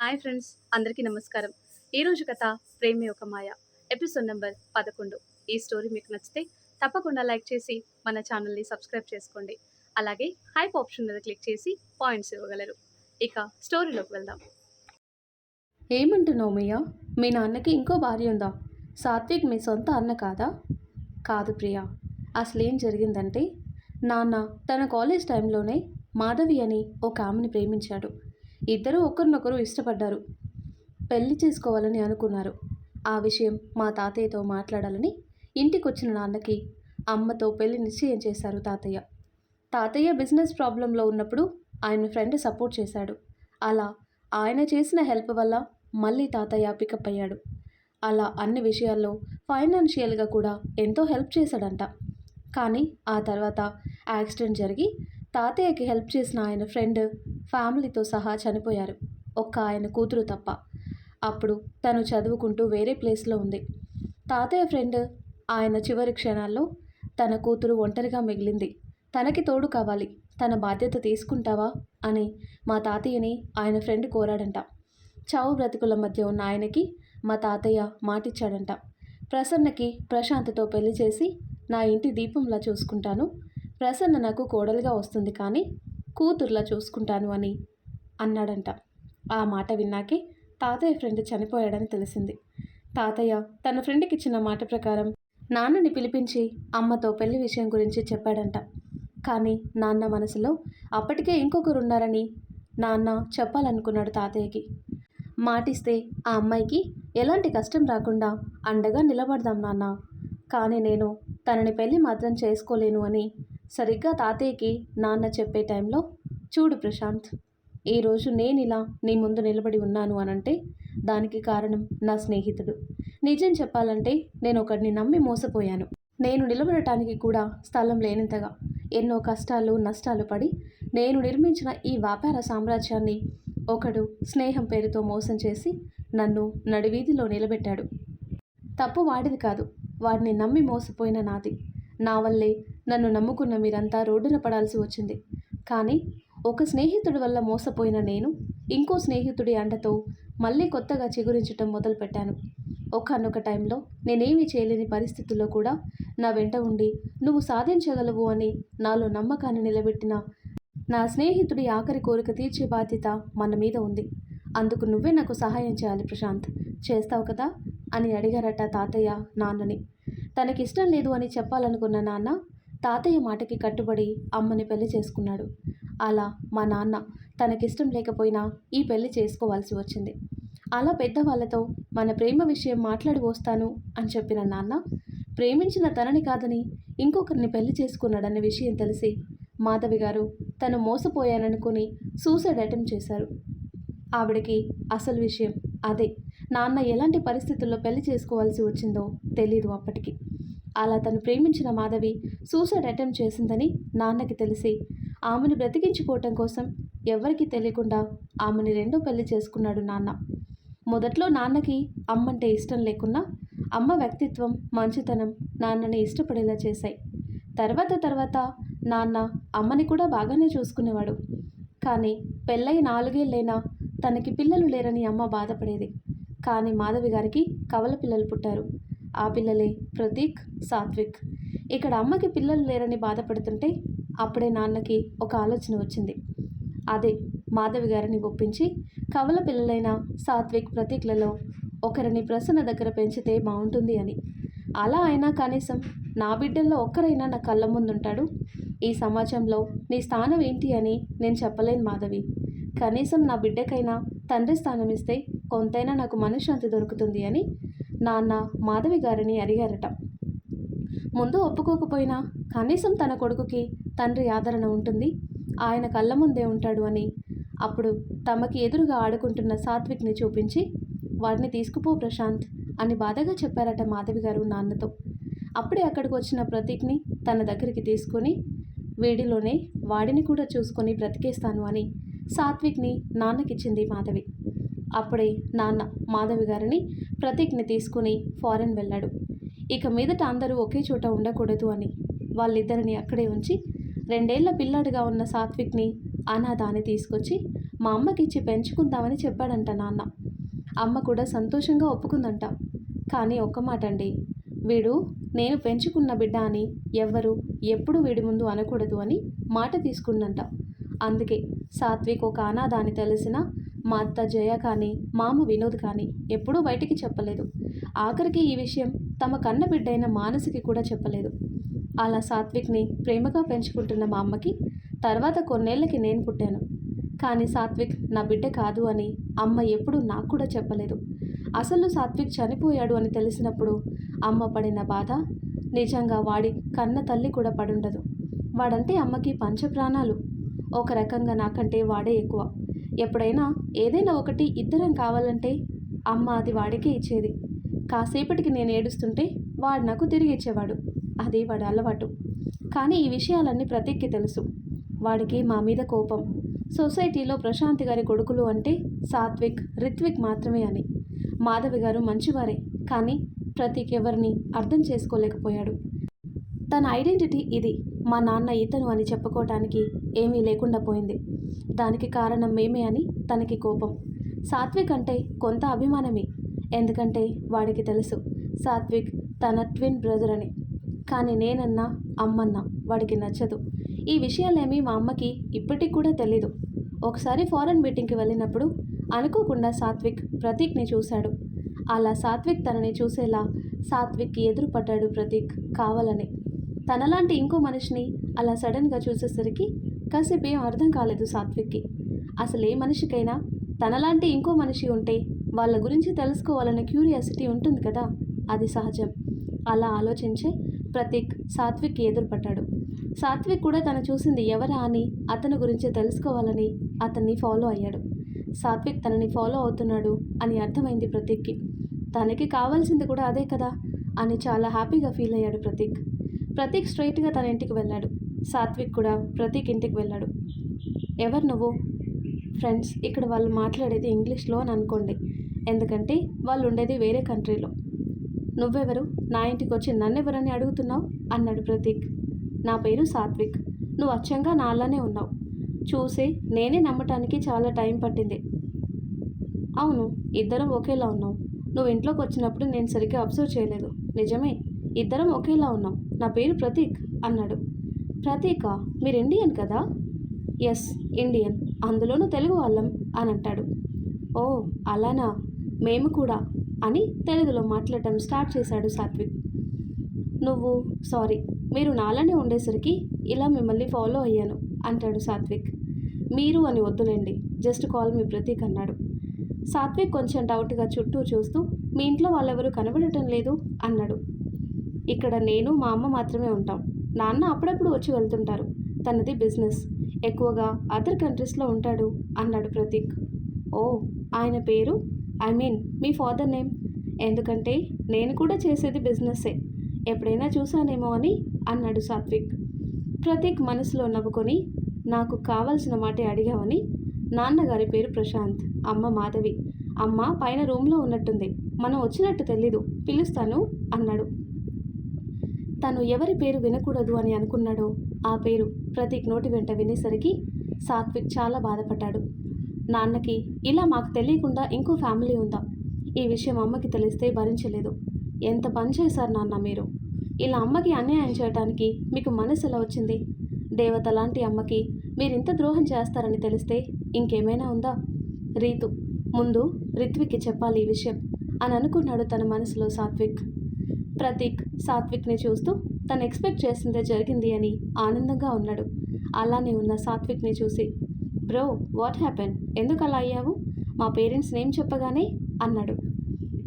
Hi friends, అందరికీ నమస్కారం. ఈరోజు కథ 'ప్రేమే ఒక మాయ' ఎపిసోడ్ నెంబర్ 11. ఈ స్టోరీ మీకు నచ్చితే తప్పకుండా లైక్ చేసి మన ఛానల్ని సబ్స్క్రైబ్ చేసుకోండి. అలాగే హైప్ ఆప్షన్ మీద క్లిక్ చేసి పాయింట్స్ ఇవ్వగలరు. ఇక స్టోరీలోకి వెళ్దాం. ఏమంటున్నావు మియా? మీ నాన్నకి ఇంకో భార్య ఉందా? సాత్విక్ మీ సొంత అన్న కాదా? కాదు ప్రియా. అసలేం జరిగిందంటే, నాన్న తన కాలేజ్ టైంలోనే మాధవి అని ఒక ఆమెని ప్రేమించాడు. ఇద్దరూ ఒకరినొకరు ఇష్టపడ్డారు. పెళ్లి చేసుకోవాలని అనుకున్నారు. ఆ విషయం మా తాతయ్యతో మాట్లాడాలని ఇంటికొచ్చిన నాన్నకి అమ్మతో పెళ్లి నిశ్చయం చేశారు తాతయ్య. తాతయ్య బిజినెస్ ప్రాబ్లంలో ఉన్నప్పుడు ఆయన ఫ్రెండ్ సపోర్ట్ చేశాడు. అలా ఆయన చేసిన హెల్ప్ వల్ల మళ్ళీ తాతయ్య పికప్ అయ్యాడు. అలా అన్ని విషయాల్లో ఫైనాన్షియల్గా కూడా ఎంతో హెల్ప్ చేశాడంట. కానీ ఆ తర్వాత యాక్సిడెంట్ జరిగి తాతయ్యకి హెల్ప్ చేసిన ఆయన ఫ్రెండ్ ఫ్యామిలీతో సహా చనిపోయారు, ఒక్క ఆయన కూతురు తప్ప. అప్పుడు తను చదువుకుంటూ వేరే ప్లేస్లో ఉంది. తాతయ్య ఫ్రెండ్ ఆయన చివరి క్షణాల్లో తన కూతురు ఒంటరిగా మిగిలింది, తనకి తోడు కావాలి, తన బాధ్యత తీసుకుంటావా అని మా తాతయ్యని ఆయన ఫ్రెండ్ కోరాడంట. చావు బ్రతుకుల మధ్య ఉన్న ఆయనకి మా తాతయ్య మాటిచ్చాడంట. ప్రసన్నకి ప్రశాంత్తో పెళ్లి చేసి నా ఇంటి దీపంలా చూసుకుంటాను, ప్రసన్న నాకు కోడలుగా వస్తుంది కానీ కూతుర్లా చూసుకుంటాను అని అన్నాడంట. ఆ మాట విన్నాకే తాతయ్య ఫ్రెండ్ చనిపోయాడని తెలిసింది. తాతయ్య తన ఫ్రెండ్కి ఇచ్చిన మాట ప్రకారం నాన్నని పిలిపించి అమ్మతో పెళ్లి విషయం గురించి చెప్పాడంట. కానీ నాన్న మనసులో అప్పటికే ఇంకొకరున్నారని నాన్న చెప్పాలనుకున్నాడు తాతయ్యకి. మాటిస్తే ఆ అమ్మాయికి ఎలాంటి కష్టం రాకుండా అండగా నిలబడదాం నాన్న, కానీ నేను తనని పెళ్లి మాత్రం చేసుకోలేను అని సరిగ్గా తాతయ్యకి నాన్న చెప్పే టైంలో, చూడు ప్రశాంత్, ఈరోజు నేను ఇలా నీ ముందు నిలబడి ఉన్నాను అనంటే దానికి కారణం నా స్నేహితుడు. నిజం చెప్పాలంటే నేను ఒకడిని నమ్మి మోసపోయాను. నేను నిలబడటానికి కూడా స్థలం లేనంతగా ఎన్నో కష్టాలు నష్టాలు పడి నేను నిర్మించిన ఈ వ్యాపార సామ్రాజ్యాన్ని ఒకడు స్నేహం పేరుతో మోసం చేసి నన్ను నడివీధిలో నిలబెట్టాడు. తప్పు వాడిది కాదు, వాడిని నమ్మి మోసపోయిన నాది. నా వల్లే నన్ను నమ్ముకున్న మీరంతా రోడ్డున పడాల్సి వచ్చింది. కానీ ఒక స్నేహితుడి వల్ల మోసపోయిన నేను ఇంకో స్నేహితుడి అండతో మళ్ళీ కొత్తగా చిగురించటం మొదలుపెట్టాను. ఒకానొక టైంలో నేనేమీ చేయలేని పరిస్థితుల్లో కూడా నా వెంట ఉండి నువ్వు సాధించగలవు అని నాలో నమ్మకాన్ని నిలబెట్టిన నా స్నేహితుడి ఆఖరి కోరిక తీర్చే బాధ్యత మన మీద ఉంది. అందుకు నువ్వే నాకు సహాయం చేయాలి ప్రశాంత్, చేస్తావు కదా అని అడిగారట తాతయ్య నాన్నని. తనకిష్టం లేదు అని చెప్పాలనుకున్న నాన్న తాతయ్య మాటకి కట్టుబడి అమ్మని పెళ్లి చేసుకున్నాడు. అలా మా నాన్న తనకిష్టం లేకపోయినా ఈ పెళ్లి చేసుకోవాల్సి వచ్చింది. అలా పెద్దవాళ్ళతో మన ప్రేమ విషయం మాట్లాడి వస్తాను అని చెప్పిన నాన్న ప్రేమించిన తనని కాదని ఇంకొకరిని పెళ్లి చేసుకున్నాడన్న విషయం తెలిసి మాధవి గారు తను మోసపోయాననుకుని సూసైడ్ అటెంప్ట్ చేశారు. ఆవిడకి అసలు విషయం అదే, నాన్న ఎలాంటి పరిస్థితుల్లో పెళ్లి చేసుకోవాల్సి వచ్చిందో తెలీదు అప్పటికి. అలా తను ప్రేమించిన మాధవి సూసైడ్ అటెంప్ట్ చేసిందని నాన్నకి తెలిసి ఆమెను బ్రతికించుకోవటం కోసం ఎవరికీ తెలియకుండా ఆమెని రెండో పెళ్లి చేసుకున్నాడు నాన్న. మొదట్లో నాన్నకి అమ్మంటే ఇష్టం లేకున్నా అమ్మ వ్యక్తిత్వం మంచితనం నాన్నని ఇష్టపడేలా చేశాయి. తర్వాత నాన్న అమ్మని కూడా బాగానే చూసుకునేవాడు. కానీ పెళ్ళై 4 ఏళ్ళైనా తనకి పిల్లలు లేరని అమ్మ బాధపడేది. కానీ మాధవి గారికి కవల పిల్లలు పుట్టారు. ఆ పిల్లలే ప్రతీక్, సాత్విక్. ఇక్కడ అమ్మకి పిల్లలు లేరని బాధపడుతుంటే అప్పుడే నాన్నకి ఒక ఆలోచన వచ్చింది. అదే మాధవి గారిని ఒప్పించి కవల పిల్లలైన సాత్విక్, ప్రతీక్లలో ఒకరిని ప్రసన్న దగ్గర పెంచితే బాగుంటుంది అని. అలా అయినా కనీసం నా బిడ్డల్లో ఒక్కరైనా నా కళ్ళ ముందుంటాడు. ఈ సమాజంలో నీ స్థానం ఏంటి అని నేను చెప్పలేను మాధవి, కనీసం నా బిడ్డకైనా తండ్రి స్థానం ఇస్తే కొంతైనా నాకు మనశ్శాంతి దొరుకుతుంది అని నాన్న మాధవి గారిని అడిగారట. ముందు ఒప్పుకోకపోయినా కనీసం తన కొడుకుకి తండ్రి ఆదరణ ఉంటుంది, ఆయన కళ్ళ ముందే ఉంటాడు అని అప్పుడు తమకి ఎదురుగా ఆడుకుంటున్న సాత్విక్ని చూపించి వాడిని తీసుకుపో ప్రశాంత్ అని బాధగా చెప్పారట మాధవి గారు నాన్నతో. అప్పుడే అక్కడికి వచ్చిన ప్రతీక్ని తన దగ్గరికి తీసుకొని వీడిలోనే వాడిని కూడా చూసుకొని బ్రతికేస్తాను అని సాత్విక్ని నాన్నకిచ్చింది మాధవి. అప్పుడే నాన్న మాధవి గారిని ప్రతీక్ని తీసుకుని ఫారెన్ వెళ్ళాడు. ఇక మీదట అందరూ ఒకే చోట ఉండకూడదు అని వాళ్ళిద్దరిని అక్కడే ఉంచి 2 ఏళ్ల పిల్లాడిగా ఉన్న సాత్విక్ని అనాథ అని తీసుకొచ్చి మా అమ్మకిచ్చి పెంచుకుందామని చెప్పాడంట నాన్న. అమ్మ కూడా సంతోషంగా ఒప్పుకుందంట. కానీ ఒక్క మాట అండి, వీడు నేను పెంచుకున్న బిడ్డ అని ఎవ్వరు ఎప్పుడు వీడి ముందు అనకూడదు అని మాట తీసుకుందంట. అందుకే సాత్విక్ ఒక అనాథ అని తెలిసిన మా అత్త జయ కానీ మామ వినోద్ కానీ ఎప్పుడూ బయటికి చెప్పలేదు. ఆఖరికి ఈ విషయం తమ కన్న బిడ్డైన మానసికి కూడా చెప్పలేదు. అలా సాత్విక్ని ప్రేమగా పెంచుకుంటున్న మా అమ్మకి తర్వాత కొన్నేళ్లకి నేను పుట్టాను. కానీ సాత్విక్ నా బిడ్డ కాదు అని అమ్మ ఎప్పుడూ నాకు కూడా చెప్పలేదు. అసలు సాత్విక్ చనిపోయాడు అని తెలిసినప్పుడు అమ్మ పడిన బాధ నిజంగా వాడి కన్న తల్లి కూడా పడుండదు. వాడంటే అమ్మకి పంచప్రాణాలు. ఒక రకంగా నాకంటే వాడే ఎక్కువ. ఎప్పుడైనా ఏదైనా ఒకటి ఇద్దరం కావాలంటే అమ్మ అది వాడికే ఇచ్చేది. కాసేపటికి నేను ఏడుస్తుంటే వాడు నాకు తిరిగి ఇచ్చేవాడు. అది వాడి అలవాటు. కానీ ఈ విషయాలన్నీ ప్రతీక్కి తెలుసు. వాడికి మా మీద కోపం. సొసైటీలో ప్రశాంతి గారి కొడుకులు అంటే సాత్విక్, రిత్విక్ మాత్రమే అని. మాధవి గారు మంచివారే, కానీ ప్రతీక్ ఎవరిని అర్థం చేసుకోలేకపోయాడు. తన ఐడెంటిటీ ఇది, మా నాన్న ఇతను అని చెప్పుకోవటానికి ఏమీ లేకుండా పోయింది. దానికి కారణం మేమే అని తనకి కోపం. సాత్విక్ అంటే కొంత అభిమానమే, ఎందుకంటే వాడికి తెలుసు సాత్విక్ తన ట్విన్ బ్రదర్ అని. కానీ నేనన్నా అమ్మన్నా వాడికి నచ్చదు. ఈ విషయాలేమీ మా అమ్మకి ఇప్పటికి కూడా తెలీదు. ఒకసారి ఫారెన్ మీటింగ్కి వెళ్ళినప్పుడు అనుకోకుండా సాత్విక్ ప్రతీక్ని చూశాడు. అలా సాత్విక్ తనని చూసేలా సాత్విక్కి ఎదురుపడ్డాడు ప్రతీక్ కావాలని. తనలాంటి ఇంకో మనిషిని అలా సడన్గా చూసేసరికి కాసేపు ఏం అర్థం కాలేదు సాత్విక్కి. అసలు ఏ మనిషికైనా తనలాంటి ఇంకో మనిషి ఉంటే వాళ్ళ గురించి తెలుసుకోవాలనే క్యూరియాసిటీ ఉంటుంది కదా, అది సహజం. అలా ఆలోచించే ప్రతీక్ సాత్విక్కి ఎదురుపడ్డాడు. సాత్విక్ కూడా తను చూసింది ఎవరా అని అతని గురించి తెలుసుకోవాలని అతన్ని ఫాలో అయ్యాడు. సాత్విక్ తనని ఫాలో అవుతున్నాడు అని అర్థమైంది ప్రతీక్కి. తనకి కావాల్సింది కూడా అదే కదా అని చాలా హ్యాపీగా ఫీల్ అయ్యాడు ప్రతీక్. ప్రతీక్ స్ట్రైట్గా తన ఇంటికి వెళ్ళాడు. సాత్విక్ కూడా ప్రతీక్ ఇంటికి వెళ్ళాడు. ఎవరు నువ్వు? ఫ్రెండ్స్, ఇక్కడ వాళ్ళు మాట్లాడేది ఇంగ్లీష్లో అని అనుకోండి, ఎందుకంటే వాళ్ళు ఉండేది వేరే కంట్రీలో. నువ్వెవరు? నా ఇంటికి వచ్చి నన్నెవరని అడుగుతున్నావు అన్నాడు ప్రతీక్. నా పేరు సాత్విక్. నువ్వు అచ్చంగా నాలానే ఉన్నావు. చూసే నేనే నమ్మటానికి చాలా టైం పట్టింది. అవును, ఇద్దరం ఒకేలా ఉన్నాం. నువ్వు ఇంట్లోకి వచ్చినప్పుడు నేను సరిగ్గా అబ్జర్వ్ చేయలేదు. నిజమే, ఇద్దరం ఒకేలా ఉన్నాం. నా పేరు ప్రతీక్ అన్నాడు. ప్రతీకా? మీరు ఇండియన్ కదా? ఎస్, ఇండియన్, అందులోనూ తెలుగు వాళ్ళం అని అంటాడు. ఓ అలానా, మేము కూడా అని తెలుగులో మాట్లాడటం స్టార్ట్ చేశాడు సాత్విక్. నువ్వు సారీ, మీరు నాలానే ఉండేసరికి ఇలా మిమ్మల్ని ఫాలో అయ్యాను అంటాడు సాత్విక్. మీరు అని వద్దులేండి, జస్ట్ కాల్ మీ ప్రతీక్ అన్నాడు. సాత్విక్ కొంచెం డౌట్గా చుట్టూ చూస్తూ మీ ఇంట్లో వాళ్ళెవరూ కనబడటం లేదు అన్నాడు. ఇక్కడ నేను మా అమ్మ మాత్రమే ఉంటాం. నాన్న అప్పుడప్పుడు వచ్చి వెళ్తుంటారు. తనది బిజినెస్, ఎక్కువగా అదర్ కంట్రీస్లో ఉంటాడు అన్నాడు ప్రతీక్. ఓ, ఆయన పేరు మీ ఫాదర్ నేమ్? ఎందుకంటే నేను కూడా చేసేది బిజినెస్సే, ఎప్పుడైనా చూసానేమో అని అన్నాడు సాత్విక్. ప్రతీక్ మనసులో నవ్వుకొని, నాకు కావాల్సిన మాటే అడిగావని. నాన్నగారి పేరు ప్రశాంత్, అమ్మ మాధవి. అమ్మ పైన రూమ్లో ఉన్నట్టుంది, మనం వచ్చినట్టు తెలీదు, పిలుస్తాను అన్నాడు. తను ఎవరి పేరు వినకూడదు అని అనుకున్నాడో ఆ పేరు ప్రతీక్ నోటి వెంట వినేసరికి సాత్విక్ చాలా బాధపడ్డాడు. నాన్నకి ఇలా మాకు తెలియకుండా ఇంకో ఫ్యామిలీ ఉందా? ఈ విషయం అమ్మకి తెలిస్తే భరించలేదు. ఎంత పని చేశారు నాన్న మీరు? ఇలా అమ్మకి అన్యాయం చేయడానికి మీకు మనసు ఎలా వచ్చింది? దేవత లాంటి అమ్మకి మీరింత ద్రోహం చేస్తారని తెలిస్తే ఇంకేమైనా ఉందా? రీతు, ముందు రిత్విక్కి చెప్పాలి ఈ విషయం అని అనుకున్నాడు తన మనసులో సాత్విక్. ప్రతీక్ సాత్విక్ని చూస్తూ తను ఎక్స్పెక్ట్ చేసిందే జరిగింది అని ఆనందంగా ఉన్నాడు. అలానే ఉన్న సాత్విక్ని చూసి, బ్రో వాట్ హ్యాపెన్, ఎందుకు అలా అయ్యావు? మా పేరెంట్స్ నేమ్ చెప్పగానే అన్నాడు.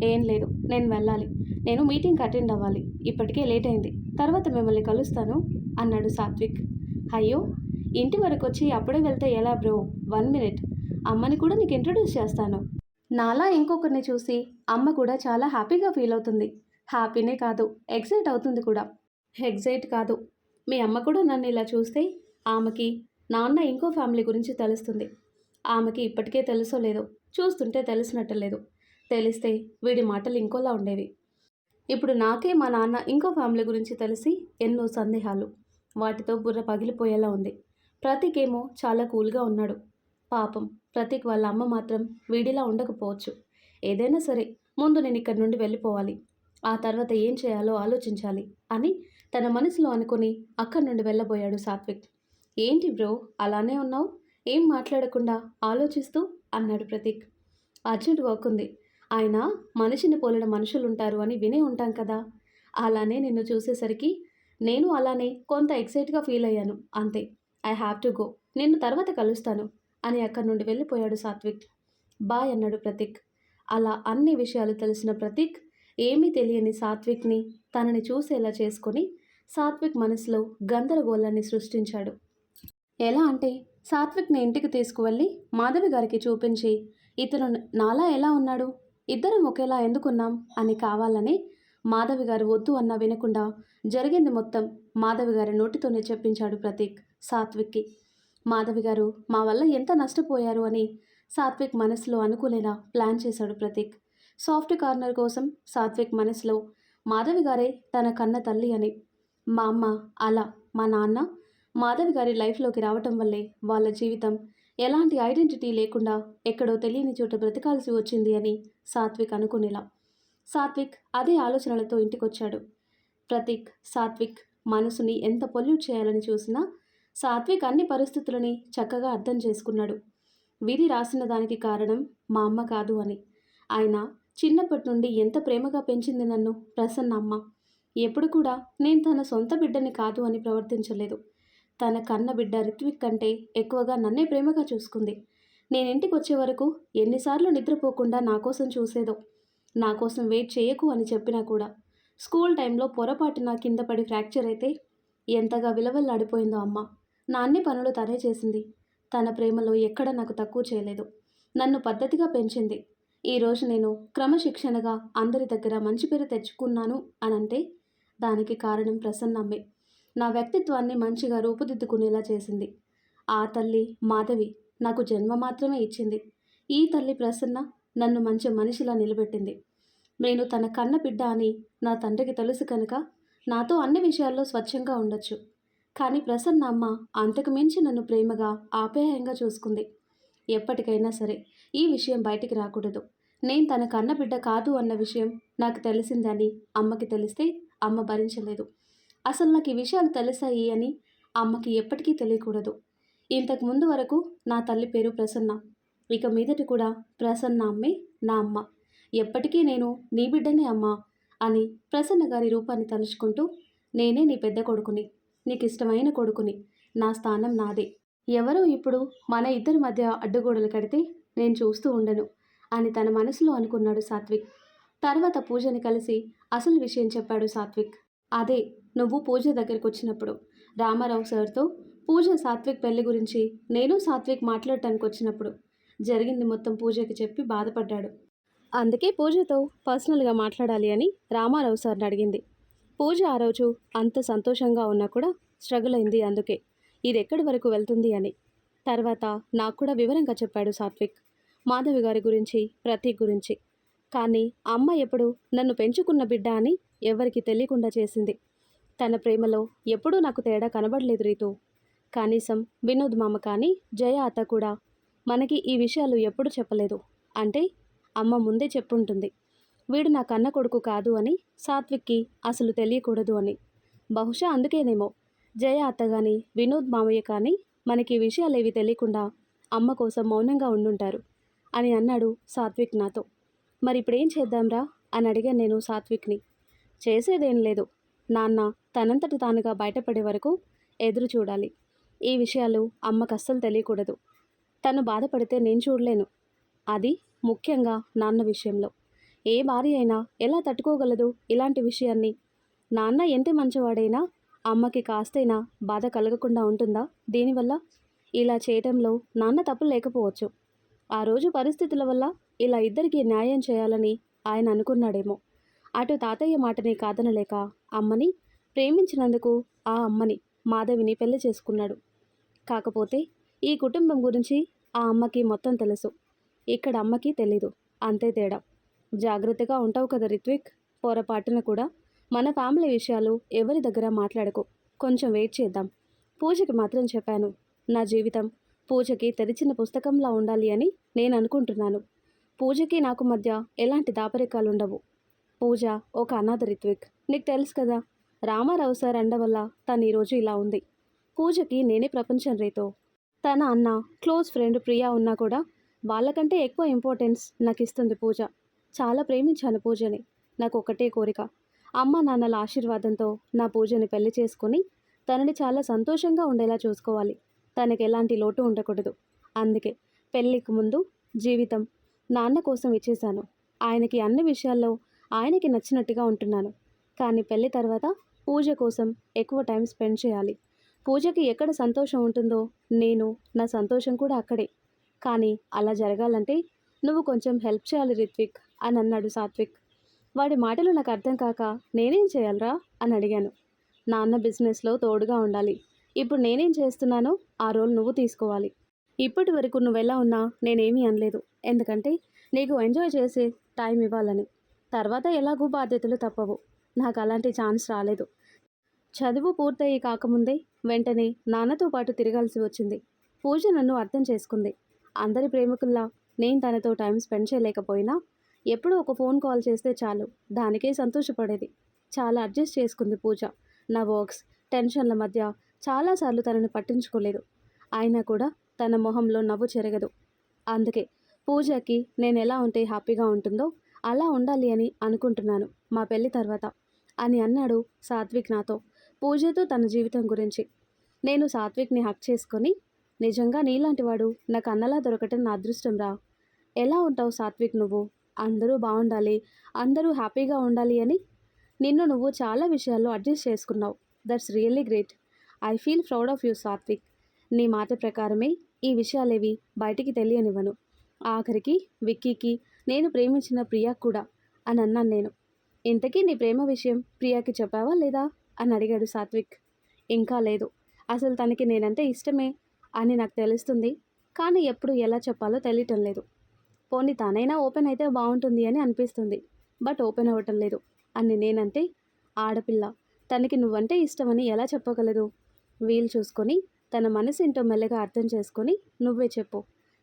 ఏం లేదు, నేను వెళ్ళాలి. నేను మీటింగ్కి అటెండ్ అవ్వాలి. ఇప్పటికే లేట్ అయింది, తర్వాత మిమ్మల్ని కలుస్తాను అన్నాడు సాత్విక్. అయ్యో, ఇంటి వరకు వచ్చి అప్పుడే వెళ్తే ఎలా బ్రో? 1 మినిట్, అమ్మని కూడా నీకు ఇంట్రడ్యూస్ చేస్తాను. నాలా ఇంకొకరిని చూసి అమ్మ కూడా చాలా హ్యాపీగా ఫీల్ అవుతుంది. హ్యాపీనే కాదు, ఎగ్జైట్ అవుతుంది కూడా. ఎగ్జైట్ కాదు, మీ అమ్మ కూడా నన్ను ఇలా చూస్తే ఆమెకి నాన్న ఇంకో ఫ్యామిలీ గురించి తెలుస్తుంది. ఆమెకి ఇప్పటికే తెలుసో లేదో, చూస్తుంటే తెలిసినట్టు లేదు. తెలిస్తే వీడి మాటలు ఇంకోలా ఉండేవి. ఇప్పుడు నాకే మా నాన్న ఇంకో ఫ్యామిలీ గురించి తెలిసి ఎన్నో సందేహాలు, వాటితో బుర్ర పగిలిపోయేలా ఉంది. ప్రతీకేమో చాలా కూల్గా ఉన్నాడు. పాపం ప్రతీక్ వాళ్ళ అమ్మ మాత్రం వీడిలా ఉండకపోవచ్చు. ఏదైనా సరే ముందు నేను ఇక్కడి నుండి వెళ్ళిపోవాలి. ఆ తర్వాత ఏం చేయాలో ఆలోచించాలి అని తన మనసులో అనుకుని అక్కడి నుండి వెళ్ళబోయాడు సాత్విక్. ఏంటి బ్రో అలానే ఉన్నావు? ఏం మాట్లాడకుండా ఆలోచిస్తూ అన్నాడు ప్రతీక్. అర్జెంట్ వర్క్ ఉంది. ఆయన మనిషిని పోలిన మనుషులుంటారు అని వినే ఉంటాం కదా. అలానే నిన్ను చూసేసరికి నేను అలానే కొంత ఎక్సైట్గా ఫీల్ అయ్యాను అంతే. I have to go. నిన్ను తర్వాత కలుస్తాను అని అక్కడి నుండి వెళ్ళిపోయాడు సాత్విక్. బాయ్ అన్నాడు ప్రతీక్. అలా అన్ని విషయాలు తెలిసిన ప్రతీక్ ఏమీ తెలియని సాత్విక్ని తనని చూసేలా చేసుకొని సాత్విక్ మనసులో గందరగోళాన్ని సృష్టించాడు. ఎలా అంటే సాత్విక్ని ఇంటికి తీసుకువెళ్ళి మాధవి గారికి చూపించి ఇతను నాలా ఎలా ఉన్నాడు, ఇద్దరం ఒకేలా ఎందుకున్నాం అని కావాలని మాధవి గారు వద్దు అన్నా వినకుండా జరిగింది మొత్తం మాధవి గారి నోటితోనే చెప్పించాడు ప్రతీక్ సాత్విక్కి. మాధవి గారు మా వల్ల ఎంత నష్టపోయారు అని సాత్విక్ మనసులో అనుకునేలా ప్లాన్ చేశాడు ప్రతీక్. సాఫ్ట్ కార్నర్ కోసం సాత్విక్ మనసులో మాధవి గారే తన కన్న తల్లి అని, మా అమ్మ అలా మా నాన్న మాధవి గారి లైఫ్లోకి రావటం వల్లే వాళ్ళ జీవితం ఎలాంటి ఐడెంటిటీ లేకుండా ఎక్కడో తెలియని చోట బ్రతకాల్సి వచ్చింది అని సాత్విక్ అనుకునేలా. సాత్విక్ అదే ఆలోచనలతో ఇంటికొచ్చాడు. ప్రతీక్ సాత్విక్ మనసుని ఎంత పొల్యూట్ చేయాలని చూసినా సాత్విక్ అన్ని పరిస్థితులని చక్కగా అర్థం చేసుకున్నాడు. విధి రాసిన దానికి కారణం మా అమ్మ కాదు అని. ఆయన చిన్నప్పటి నుండి ఎంత ప్రేమగా పెంచింది నన్ను ప్రసన్న అమ్మ. ఎప్పుడు కూడా నేను తన సొంత బిడ్డని కాదు అని ప్రవర్తించలేదు. తన కన్న బిడ్డ రిత్విక్ కంటే ఎక్కువగా నన్నే ప్రేమగా చూసుకుంది. నేను ఇంటికి వచ్చే వరకు ఎన్నిసార్లు నిద్రపోకుండా నా కోసం చూసేదో. నా కోసం వెయిట్ చేయకు అని చెప్పినా కూడా స్కూల్ టైంలో పొరపాటున కింద పడి ఫ్రాక్చర్ అయితే ఎంతగా విలవల్లాడిపోయిందో అమ్మ. నా అన్ని పనులు తనే చేసింది. తన ప్రేమలో ఎక్కడ నాకు తక్కువ చేయలేదు. నన్ను పద్ధతిగా పెంచింది. ఈరోజు నేను క్రమశిక్షణగా అందరి దగ్గర మంచి పేరు తెచ్చుకున్నాను అనంటే దానికి కారణం ప్రసన్నమ్మే. నా వ్యక్తిత్వాన్ని మంచిగా రూపుదిద్దుకునేలా చేసింది. ఆ తల్లి మాధవి నాకు జన్మ మాత్రమే ఇచ్చింది. ఈ తల్లి ప్రసన్న నన్ను మంచి మనిషిలా నిలబెట్టింది. నేను తన కన్న బిడ్డ అని నా తండ్రికి తెలుసు కనుక నాతో అన్ని విషయాల్లో స్వచ్ఛంగా ఉండొచ్చు. కానీ ప్రసన్న అమ్మ అంతకు మించి నన్ను ప్రేమగా ఆప్యాయంగా చూసుకుంది. ఎప్పటికైనా సరే ఈ విషయం బయటికి రాకూడదు. నేను తన కన్న బిడ్డ కాదు అన్న విషయం నాకు తెలిసిందని అమ్మకి తెలిస్తే అమ్మ భరించలేదు. అసలు నాకు ఈ విషయాలు తెలిసాయి అని అమ్మకి ఎప్పటికీ తెలియకూడదు. ఇంతకు ముందు వరకు నా తల్లి పేరు ప్రసన్న. ఇక మీదటి కూడా ప్రసన్న అమ్మే నా అమ్మ. ఎప్పటికీ నేను నీ బిడ్డనే అమ్మా అని ప్రసన్న గారి రూపాన్ని తలుచుకుంటూ, నేనే నీ పెద్ద కొడుకుని, నీకు ఇష్టమైన కొడుకుని, నా స్థానం నాదే. ఎవరో ఇప్పుడు మన ఇద్దరి మధ్య అడ్డుగోడలు కడితే నేను చూస్తూ ఉండను అని తన మనసులో అనుకున్నాడు సాత్విక్. తర్వాత పూజని కలిసి అసలు విషయం చెప్పాడు సాత్విక్. అదే నువ్వు పూజ దగ్గరికి వచ్చినప్పుడు రామారావు సార్తో పూజ సాత్విక్ పెళ్లి గురించి నేను సాత్విక్ మాట్లాడటానికి వచ్చినప్పుడు జరిగింది మొత్తం పూజకి చెప్పి బాధపడ్డాడు. అందుకే పూజతో పర్సనల్గా మాట్లాడాలి అని రామారావు సార్ని అడిగింది. పూజ ఆ రోజు అంత సంతోషంగా ఉన్నా కూడా స్ట్రగుల్ అయింది. అందుకే ఇది ఎక్కడి వరకు వెళ్తుంది అని. తర్వాత నాకు కూడా వివరంగా చెప్పాడు సాత్విక్, మాధవి గారి గురించి, ప్రతీక్ గురించి. కానీ అమ్మ ఎప్పుడు నన్ను పెంచుకున్న బిడ్డ అని ఎవరికి తెలియకుండా చేసింది. తన ప్రేమలో ఎప్పుడూ నాకు తేడా కనబడలేదు రీతు. కనీసం వినోద్ మామ కానీ జయ అత్త కూడా మనకి ఈ విషయాలు ఎప్పుడు చెప్పలేదు. అంటే అమ్మ ముందే చెప్పుంటుంది, వీడు నా కన్న కొడుకు కాదు అని సాత్విక్కి అసలు తెలియకూడదు అని. బహుశా అందుకేనేమో జయ అత్త కానీ వినోద్ మామయ్య కానీ మనకి ఈ విషయాలేవి తెలియకుండా అమ్మ కోసం మౌనంగా ఉండుంటారు అని అన్నాడు సాత్విక్ నాతో. మరి ఇప్పుడేం చేద్దాంరా అని అడిగాను నేను సాత్విక్ని. చేసేదేం లేదు నాన్న, తనంతట తానుగా బయటపడే వరకు ఎదురు చూడాలి. ఈ విషయాలు అమ్మకు అస్సలు తెలియకూడదు. తను బాధపడితే నేను చూడలేను. అది ముఖ్యంగా నాన్న విషయంలో. ఏ భార్య అయినా ఎలా తట్టుకోగలదు ఇలాంటి విషయాన్ని? నాన్న ఎంత మంచివాడైనా అమ్మకి కాస్తైనా బాధ కలగకుండా ఉంటుందా దీనివల్ల? ఇలా చేయటంలో నాన్న తప్పు లేకపోవచ్చు. ఆ రోజు పరిస్థితుల వల్ల ఇలా ఇద్దరికీ న్యాయం చేయాలని ఆయన అనుకున్నాడేమో. అటు తాతయ్య మాటని కాదనలేక అమ్మని ప్రేమించినందుకు ఆ అమ్మని మాధవిని పెళ్లి చేసుకున్నాడు. కాకపోతే ఈ కుటుంబం గురించి ఆ అమ్మకి మొత్తం తెలుసు. ఇక్కడ అమ్మకి తెలీదు. అంతే తేడా. జాగ్రత్తగా ఉంటావు కదా రిత్విక్. పొరపాటున కూడా మన ఫ్యామిలీ విషయాలు ఎవరి దగ్గర మాట్లాడకు. కొంచెం వెయిట్ చేద్దాం. పూజకి మాత్రం చెప్పాను, నా జీవితం పూజకి తెరిచిన పుస్తకంలా ఉండాలి అని నేను అనుకుంటున్నాను. పూజకి నాకు మధ్య ఎలాంటి దాపరికాలు ఉండవు. పూజ ఒక అనాథ రిత్విక్. నీకు తెలుసు కదా, రామారావు సార్ అండ వల్ల తను ఈరోజు ఇలా ఉంది. పూజకి నేనే ప్రపంచం రీతో. తన అన్న క్లోజ్ ఫ్రెండ్ ప్రియా ఉన్నా కూడా వాళ్ళకంటే ఎక్కువ ఇంపార్టెన్స్ నాకు ఇస్తుంది పూజ. చాలా ప్రేమించాను పూజని. నాకు ఒకటే కోరిక, అమ్మ నాన్నల ఆశీర్వాదంతో నా పూజని పెళ్లి చేసుకొని తనని చాలా సంతోషంగా ఉండేలా చూసుకోవాలి. తనకి ఎలాంటి లోటు ఉండకూడదు. అందుకే పెళ్ళికి ముందు జీవితం నాన్న కోసం ఇచ్చేశాను. ఆయనకి అన్ని విషయాల్లో ఆయనకి నచ్చినట్టుగా ఉంటున్నాను. కానీ పెళ్లి తర్వాత పూజ కోసం ఎక్కువ టైం స్పెండ్ చేయాలి. పూజకి ఎక్కడ సంతోషం ఉంటుందో నేను నా సంతోషం కూడా అక్కడే. కానీ అలా జరగాలంటే నువ్వు కొంచెం హెల్ప్ చేయాలి రిత్విక్ అని అన్నాడు సాత్విక్. వాడి మాటలు నాకు అర్థం కాక నేనేం చేయాలరా అని అడిగాను. నాన్న బిజినెస్లో తోడుగా ఉండాలి. ఇప్పుడు నేనేం చేస్తున్నానో ఆ రోల్ నువ్వు తీసుకోవాలి. ఇప్పటి వరకు నువ్వెలా ఉన్నా నేనేమీ అనలేదు. ఎందుకంటే నీకు ఎంజాయ్ చేసే టైం ఇవ్వాలని. తర్వాత ఎలాగూ బాధ్యతలు తప్పవు. నాకు అలాంటి ఛాన్స్ రాలేదు. చదువు పూర్తయి కాకముందే వెంటనే నాన్నతో పాటు తిరగాల్సి వచ్చింది. పూజ నన్ను అర్థం చేసుకుంది. అందరి ప్రేమికుల్లా నేను తనతో టైం స్పెండ్ చేయలేకపోయినా ఎప్పుడూ ఒక ఫోన్ కాల్ చేస్తే చాలు, దానికే సంతోషపడేది. చాలా అడ్జస్ట్ చేసుకుంది పూజ. నా వర్క్స్ టెన్షన్ల మధ్య చాలాసార్లు తనని పట్టించుకోలేదు. అయినా కూడా తన మొహంలో నవ్వు చెరగదు. అందుకే పూజకి నేను ఎలా ఉంటే హ్యాపీగా ఉంటుందో అలా ఉండాలి అని అనుకుంటున్నాను మా పెళ్లి తర్వాత అని అన్నాడు సాత్విక్ నాతో. పూజతో తన జీవితం గురించి. నేను సాత్విక్ని హక్ చేసుకొని, నిజంగా నీలాంటి వాడు నాకు అన్నలా దొరకటం నా అదృష్టం రా. ఎలా ఉంటావు సాత్విక్ నువ్వు? అందరూ బాగుండాలి, అందరూ హ్యాపీగా ఉండాలి అని నిన్ను నువ్వు చాలా విషయాల్లో అడ్జస్ట్ చేసుకున్నావు. That's really great. I feel proud of you Satvik. నీ మాట ప్రకారమే ఈ విషయాలేవి బయటికి తెలియనివ్వను. ఆఖరికి విక్కీకి, నేను ప్రేమించిన ప్రియా కూడా అని అన్నాను నేను. ఇంతకీ నీ ప్రేమ విషయం ప్రియాకి చెప్పావా లేదా అని అడిగాడు సాత్విక్. ఇంకా లేదు. అసలు తనకి నేనంటే ఇష్టమే అని నాకు తెలుస్తుంది. కానీ ఎప్పుడు ఎలా చెప్పాలో తెలియటం లేదు. పోనీ తానైనా ఓపెన్ అయితే బాగుంటుంది అని అనిపిస్తుంది. బట్ ఓపెన్ అవ్వటం లేదు అని నేనంటే. ఆడపిల్ల, తనకి నువ్వంటే ఇష్టమని ఎలా చెప్పగలదు? వీలు చూసుకొని తన మనసేంటో మెల్లగా అర్థం చేసుకొని నువ్వే చెప్పు.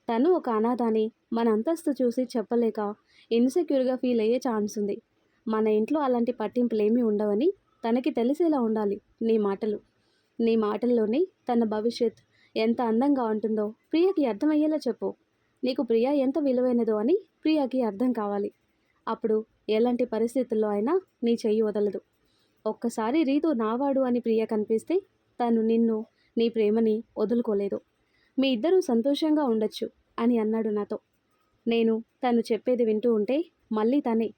తను ఒక అనాథాని మన అంతస్తు చూసి చెప్పలేక ఇన్సెక్యూర్గా ఫీల్ అయ్యే ఛాన్స్ ఉంది. మన ఇంట్లో అలాంటి పట్టింపులేమీ ఉండవని తనకి తెలిసేలా ఉండాలి నీ మాటల్లోనే తన భవిష్యత్ ఎంత అందంగా ఉంటుందో ప్రియకి అర్థమయ్యేలా చెప్పు. నీకు ప్రియ ఎంత విలువైనదో అని ప్రియాకి అర్థం కావాలి. అప్పుడు ఎలాంటి పరిస్థితుల్లో అయినా నీ చెయ్యి వదలదు. ఒక్కసారి రీతు నావాడు అని ప్రియ కనిపిస్తే తను నిన్ను, నీ ప్రేమని వదులుకోలేదు. మీ ఇద్దరూ సంతోషంగా ఉండొచ్చు అని అన్నాడు నాతో. నేను తను చెప్పేది వింటూ ఉంటే మళ్ళీ తనే.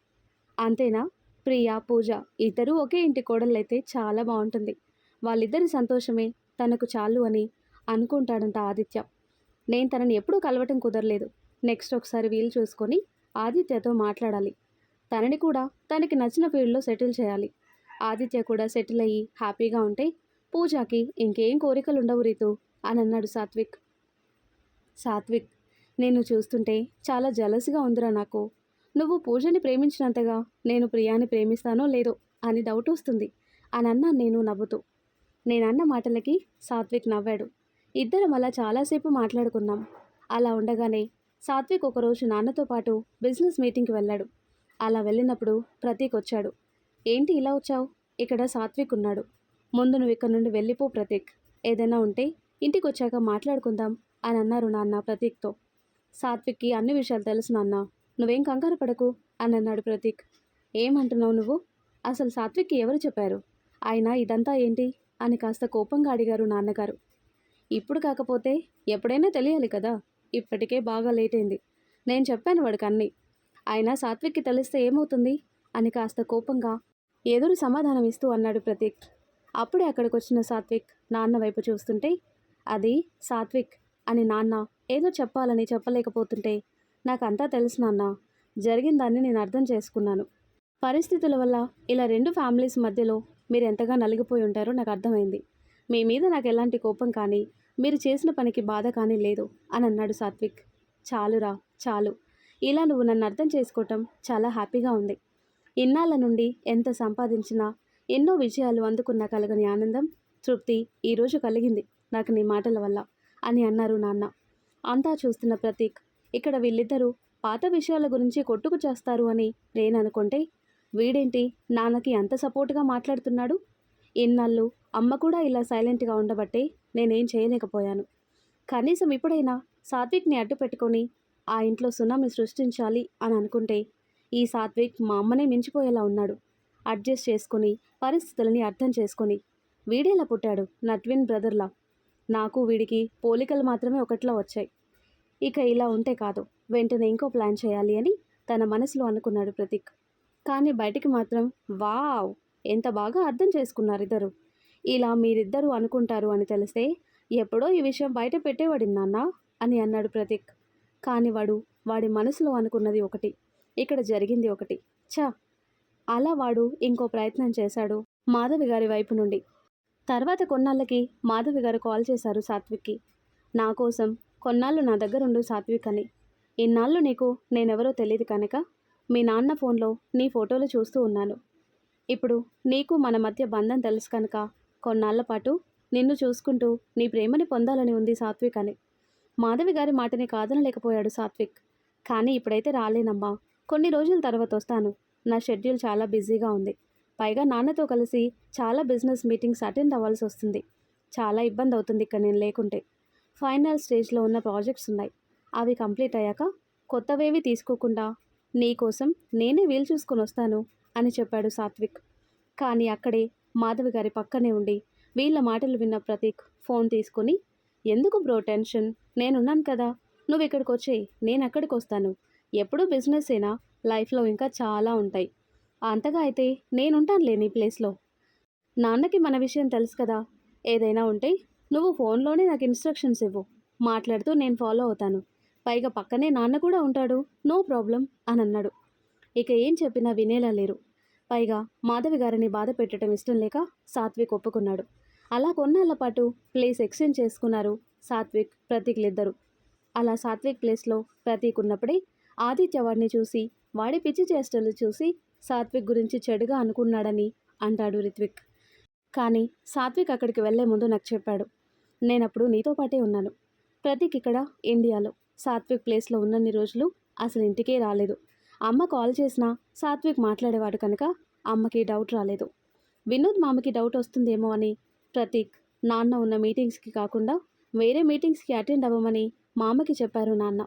అంతేనా? ప్రియ, పూజ ఇద్దరూ ఒకే ఇంటి కోడళ్ళైతే చాలా బాగుంటుంది. వాళ్ళిద్దరి సంతోషమే తనకు చాలు అని అనుకుంటాడంట ఆదిత్య. నేను తనని ఎప్పుడూ కలవటం కుదరలేదు. నెక్స్ట్ ఒకసారి వీలు చూసుకొని ఆదిత్యతో మాట్లాడాలి. తనని కూడా తనకి నచ్చిన ఫీల్డ్లో సెటిల్ చేయాలి. ఆదిత్య కూడా సెటిల్ అయ్యి హ్యాపీగా ఉంటే పూజకి ఇంకేం కోరికలు ఉండవు రీతు అని అన్నాడు సాత్విక్. సాత్విక్, నేను చూస్తుంటే చాలా జలస్గా ఉందిరా నాకు. నువ్వు పూజని ప్రేమించినంతగా నేను ప్రియాని ప్రేమిస్తానో లేదో అని డౌట్ వస్తుంది అని అన్నాను నేను నవ్వుతూ. నేనన్న మాటలకి సాత్విక్ నవ్వాడు. ఇద్దరం అలా చాలాసేపు మాట్లాడుకున్నాం. అలా ఉండగానే సాత్విక్ ఒకరోజు నాన్నతో పాటు బిజినెస్ మీటింగ్కి వెళ్ళాడు. అలా వెళ్ళినప్పుడు ప్రతీక్ వచ్చాడు. ఏంటి ఇలా వచ్చావు? ఇక్కడ సాత్విక్ ఉన్నాడు. ముందు నువ్వు ఇక్కడ నుండి వెళ్ళిపో ప్రతీక్. ఏదైనా ఉంటే ఇంటికి వచ్చాక మాట్లాడుకుందాం అని అన్నారు నాన్న ప్రతీక్తో. సాత్విక్కి అన్ని విషయాలు తెలుసు నాన్న, నువ్వేం కంగారు పడకు అని అన్నాడు ప్రతీక్. ఏమంటున్నావు నువ్వు? అసలు సాత్విక్కి ఎవరు చెప్పారు? ఆయన ఇదంతా ఏంటి అని కాస్త కోపంగా అడిగారు నాన్నగారు. ఇప్పుడు కాకపోతే ఎప్పుడైనా తెలియాలి కదా. ఇప్పటికే బాగా లేట్ అయింది. నేను చెప్పాను వాడికి అన్నీ. అయినా సాత్విక్కి తెలిస్తే ఏమవుతుంది అని కాస్త కోపంగా ఎదురు సమాధానం ఇస్తూ అన్నాడు ప్రతీక్. అప్పుడే అక్కడికి వచ్చిన సాత్విక్ నాన్న వైపు చూస్తుంటే, అది సాత్విక్ అని నాన్న ఏదో చెప్పాలని చెప్పలేకపోతుంటే, నాకంతా తెలుసు నాన్న, జరిగిందాన్ని నేను అర్థం చేసుకున్నాను. పరిస్థితుల వల్ల ఇలా రెండు ఫ్యామిలీస్ మధ్యలో మీరు ఎంతగా నలిగిపోయి ఉంటారో నాకు అర్థమైంది. మీ మీద నాకు ఎలాంటి కోపం కానీ మీరు చేసిన పనికి బాధ కానీ లేదు అని అన్నాడు సాత్విక్. చాలురా చాలు, ఇలా నువ్వు నన్ను అర్థం చేసుకోవటం చాలా హ్యాపీగా ఉంది. ఇన్నాళ్ళ నుండి ఎంత సంపాదించినా, ఎన్నో విజయాలు అందుకున్నా కలగని ఆనందం, తృప్తి ఈరోజు కలిగింది నాకు నీ మాటల వల్ల అని అన్నారు నాన్న. అంతా చూస్తున్న ప్రతీక్ ఇక్కడ వీళ్ళిద్దరూ పాత విషయాల గురించి కొట్టుకు చేస్తారు అని నేను అనుకుంటే వీడేంటి నాన్నకి అంత సపోర్ట్గా మాట్లాడుతున్నాడు. ఇన్నాళ్ళు అమ్మ కూడా ఇలా సైలెంట్గా ఉండబట్టే నేనేం చేయలేకపోయాను. కనీసం ఇప్పుడైనా సాత్విక్ని అడ్డు పెట్టుకొని ఆ ఇంట్లో సునామీ సృష్టించాలి అని అనుకుంటే ఈ సాత్విక్ మా అమ్మనే మించిపోయేలా ఉన్నాడు. అడ్జస్ట్ చేసుకొని పరిస్థితులని అర్థం చేసుకొని వీడేలా పుట్టాడు నా ట్విన్ బ్రదర్లా. నాకు వీడికి పోలికలు మాత్రమే ఒకట్లా వచ్చాయి. ఇక ఇలా ఉంటే కాదు, వెంటనే ఇంకో ప్లాన్ చేయాలి అని తన మనసులో అనుకున్నాడు ప్రతీక్. కానీ బయటికి మాత్రం వావ్, ఎంత బాగా అర్థం చేసుకున్నారు ఇద్దరు. ఇలా మీరిద్దరూ అనుకుంటారు అని తెలిస్తే ఎప్పుడో ఈ విషయం బయట పెట్టేవాడి నాన్న అని అన్నాడు ప్రతీక్. కానీ వాడి మనసులో అనుకున్నది ఒకటి, ఇక్కడ జరిగింది ఒకటి. ఛా, అలా వాడు ఇంకో ప్రయత్నం చేశాడు మాధవి గారి వైపు నుండి. తర్వాత కొన్నాళ్ళకి మాధవి గారు కాల్ చేశారు సాత్విక్కి. నా కోసం కొన్నాళ్ళు నా దగ్గరుండు సాత్విక్ అని. ఇన్నాళ్ళు నీకు నేనెవరో తెలియదు కనుక మీ నాన్న ఫోన్లో నీ ఫోటోలు చూస్తూ ఉన్నాను. ఇప్పుడు నీకు మన మధ్య బంధం తెలుసు కనుక కొన్నాళ్ల పాటు నిన్ను చూసుకుంటూ నీ ప్రేమని పొందాలని ఉంది సాత్విక్ అని. మాధవి గారి మాటని కాదనలేకపోయాడు సాత్విక్. కానీ ఇప్పుడైతే రాలేనమ్మా, కొన్ని రోజుల తర్వాత వస్తాను. నా షెడ్యూల్ చాలా బిజీగా ఉంది. పైగా నాన్నతో కలిసి చాలా బిజినెస్ మీటింగ్స్ అటెండ్ అవ్వాల్సి వస్తుంది. చాలా ఇబ్బంది అవుతుంది ఇక్కడ నేను లేకుంటే. ఫైనల్ స్టేజ్లో ఉన్న ప్రాజెక్ట్స్ ఉన్నాయి. అవి కంప్లీట్ అయ్యాక కొత్తవేవి తీసుకోకుండా నీ కోసం నేనే వీలు చూసుకొని వస్తాను అని చెప్పాడు సాత్విక్. కానీ అక్కడే మాధవి గారి పక్కనే ఉండి వీళ్ళ మాటలు విన్న ప్రతీక్ ఫోన్ తీసుకొని, ఎందుకు బ్రో టెన్షన్, నేనున్నాను కదా, నువ్వు ఇక్కడికి వచ్చేయి, నేను అక్కడికి వస్తాను. ఎప్పుడూ బిజినెస్సేనా, లైఫ్లో ఇంకా చాలా ఉంటాయి. అంతగా అయితే నేనుంటానులే నీ ప్లేస్లో. నాన్నకి మన విషయం తెలుసు కదా, ఏదైనా ఉంటే నువ్వు ఫోన్లోనే నాకు ఇన్స్ట్రక్షన్స్ ఇవ్వు, మాట్లాడుతూ నేను ఫాలో అవుతాను. పైగా పక్కనే నాన్న కూడా ఉంటాడు, నో ప్రాబ్లం అని అన్నాడు. ఇక ఏం చెప్పినా వినేలా లేరు. పైగా మాధవి గారిని బాధ పెట్టడం ఇష్టం లేక సాత్విక్ ఒప్పుకున్నాడు. అలా కొన్నాళ్ల పాటు ప్లేస్ ఎక్స్చేంజ్ చేసుకున్నారు సాత్విక్ ప్రతీక్లిద్దరు. అలా సాత్విక్ ప్లేస్లో ప్రతీక్ ఉన్నప్పుడే ఆదిత్య వాడిని చూసి వాడి పిచ్చి చేష్టలు చూసి సాత్విక్ గురించి చెడుగా అనుకున్నాడని అంటాడు రిత్విక్. కానీ సాత్విక్ అక్కడికి వెళ్లే ముందు నాకు చెప్పాడు, నేనప్పుడు నీతో పాటే ఉన్నాను. ప్రతీక్ ఇక్కడ ఇండియాలో సాత్విక్ ప్లేస్లో ఉన్నన్ని రోజులు అసలు ఇంటికే రాలేదు. అమ్మ కాల్ చేసినా సాత్విక్ మాట్లాడేవాడు కనుక అమ్మకి డౌట్ రాలేదు. వినోద్ మామకి డౌట్ వస్తుందేమో అని ప్రతీక్ నాన్న ఉన్న మీటింగ్స్కి కాకుండా వేరే మీటింగ్స్కి అటెండ్ అవ్వమని మామకి చెప్పారు నాన్న.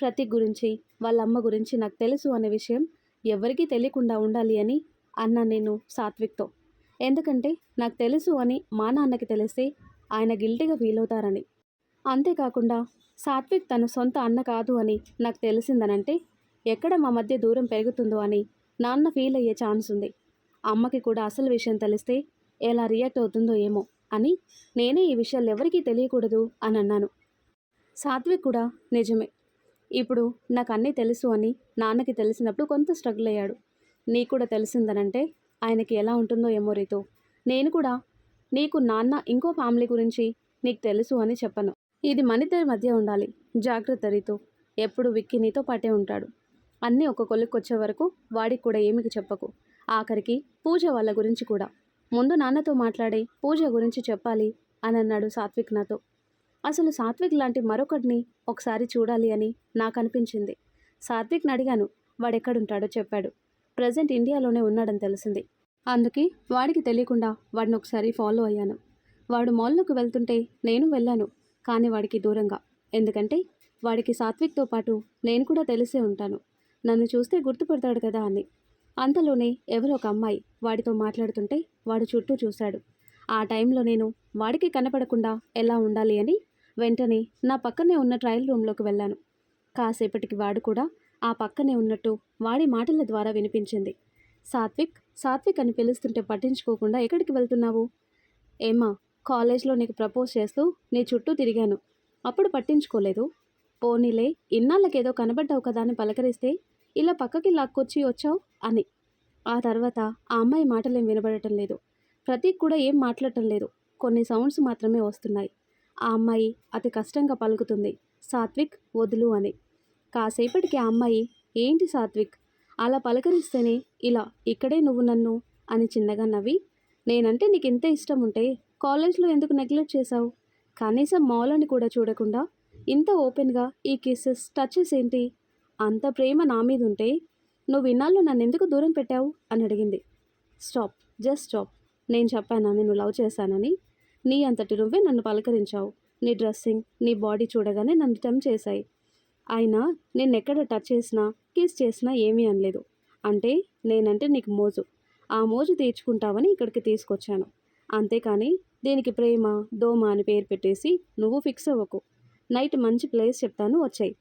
ప్రతీక్ గురించి వాళ్ళ అమ్మ గురించి నాకు తెలుసు అనే విషయం ఎవరికీ తెలియకుండా ఉండాలి అని అన్నా నేను సాత్విక్తో. ఎందుకంటే నాకు తెలుసు అని మా నాన్నకి తెలిస్తే ఆయన గిల్టీగా ఫీల్ అవుతారని. అంతేకాకుండా సాత్విక్ తన సొంత అన్న కాదు అని నాకు తెలిసిందనంటే ఎక్కడ మా మధ్య దూరం పెరుగుతుందో అని నాన్న ఫీల్ అయ్యే ఛాన్స్ ఉంది. అమ్మకి కూడా అసలు విషయం తెలిస్తే ఎలా రియాక్ట్ అవుతుందో ఏమో అని నేనే ఈ విషయాలు ఎవరికీ తెలియకూడదు అని అన్నాను. సాత్విక్ కూడా నిజమే, ఇప్పుడు నాకు అన్నీ తెలుసు అని నాన్నకి తెలిసినప్పుడు కొంత స్ట్రగుల్ అయ్యాడు. నీకు కూడా తెలిసిందనంటే ఆయనకి ఎలా ఉంటుందో ఏమో రీతు. నేను కూడా నీకు నాన్న ఇంకో ఫ్యామిలీ గురించి నీకు తెలుసు అని చెప్పను. ఇది మనిద్దరి మధ్య ఉండాలి, జాగ్రత్త రీతు. ఎప్పుడు విక్కీ నీతో పాటే ఉంటాడు. అన్నీ ఒక కొలిక్కొచ్చే వరకు వాడికి కూడా ఏమికి చెప్పకు. ఆఖరికి పూజ వాళ్ళ గురించి కూడా ముందు నాన్నతో మాట్లాడి పూజ గురించి చెప్పాలి అని అన్నాడు సాత్విక్ నాతో. అసలు సాత్విక్ లాంటి మరొకటిని ఒకసారి చూడాలి అని నాకు అనిపించింది. సాత్విక్ని అడిగాను, వాడెక్కడుంటాడో చెప్పాడు. ప్రజెంట్ ఇండియాలోనే ఉన్నాడని తెలిసింది. అందుకే వాడికి తెలియకుండా వాడిని ఒకసారి ఫాలో అయ్యాను. వాడు మాల్లోకి వెళ్తుంటే నేను వెళ్ళాను, కానీ వాడికి దూరంగా. ఎందుకంటే వాడికి సాత్విక్తో పాటు నేను కూడా తెలిసే ఉంటాను, నన్ను చూస్తే గుర్తుపడతాడు కదా అని. అంతలోనే ఎవరో ఒక అమ్మాయి వాడితో మాట్లాడుతుంటే వాడు చుట్టూ చూశాడు. ఆ టైంలో నేను వాడికి కనపడకుండా ఎలా ఉండాలి అని వెంటనే నా పక్కనే ఉన్న ట్రయల్ రూమ్లోకి వెళ్ళాను. కాసేపటికి వాడు కూడా ఆ పక్కనే ఉన్నట్టు వాడి మాటల ద్వారా వినిపించింది. సాత్విక్ సాత్విక్ అని పిలుస్తుంటే పట్టించుకోకుండా ఎక్కడికి వెళ్తున్నావు? ఏమ్మా, కాలేజ్లో నీకు ప్రపోజ్ చేస్తూ నీ చుట్టూ తిరిగాను, అప్పుడు పట్టించుకోలేదు. పోనీలే, ఇన్నాళ్ళకేదో కనబడ్డావు కదా అని పలకరిస్తే ఇలా పక్కకి లాక్కొచ్చి వచ్చావు అని. ఆ తర్వాత ఆ అమ్మాయి మాటలేం వినబడటం లేదు. ప్రతీక్ కూడా ఏం మాట్లాడటం లేదు, కొన్ని సౌండ్స్ మాత్రమే వస్తున్నాయి. ఆ అమ్మాయి అతి కష్టంగా పలుకుతుంది, సాత్విక్ వదులు అని. కాసేపటికి ఆ అమ్మాయి, ఏంటి సాత్విక్, అలా పలకరిస్తేనే ఇలా ఇక్కడే నువ్వు నన్ను అని చిన్నగా నవ్వి, నేనంటే నీకు ఇంత ఇష్టం ఉంటే కాలేజ్లో ఎందుకు నెగ్లెక్ట్ చేశావు? కనీసం మాల్ అని కూడా చూడకుండా ఇంత ఓపెన్గా ఈ కిస్సెస్ టచెస్ ఏంటి? అంత ప్రేమ నా మీద ఉంటే నువ్వు ఇన్నాళ్ళు నన్ను ఎందుకు దూరం పెట్టావు అని అడిగింది. Stop, just stop. నేను చెప్పానా నేను లవ్ చేశానని? నీ అంతటి నువ్వే నన్ను పలకరించావు. నీ డ్రెస్సింగ్, నీ బాడీ చూడగానే నన్ను టెంప్ట్ చేశాయి. అయినా నిన్నెక్కడ టచ్ చేసినా కిస్ చేసినా ఏమీ అనలేదు. అంటే నేనంటే నీకు మోజు. ఆ మోజు తీర్చుకుంటావని ఇక్కడికి తీసుకొచ్చాను. అంతేకాని దీనికి ప్రేమ దోమ అని పేరు పెట్టేసి నువ్వు ఫిక్స్ అవ్వకు. నైట్ మంచి ప్లేస్ చెప్తాను, వచ్చాయి.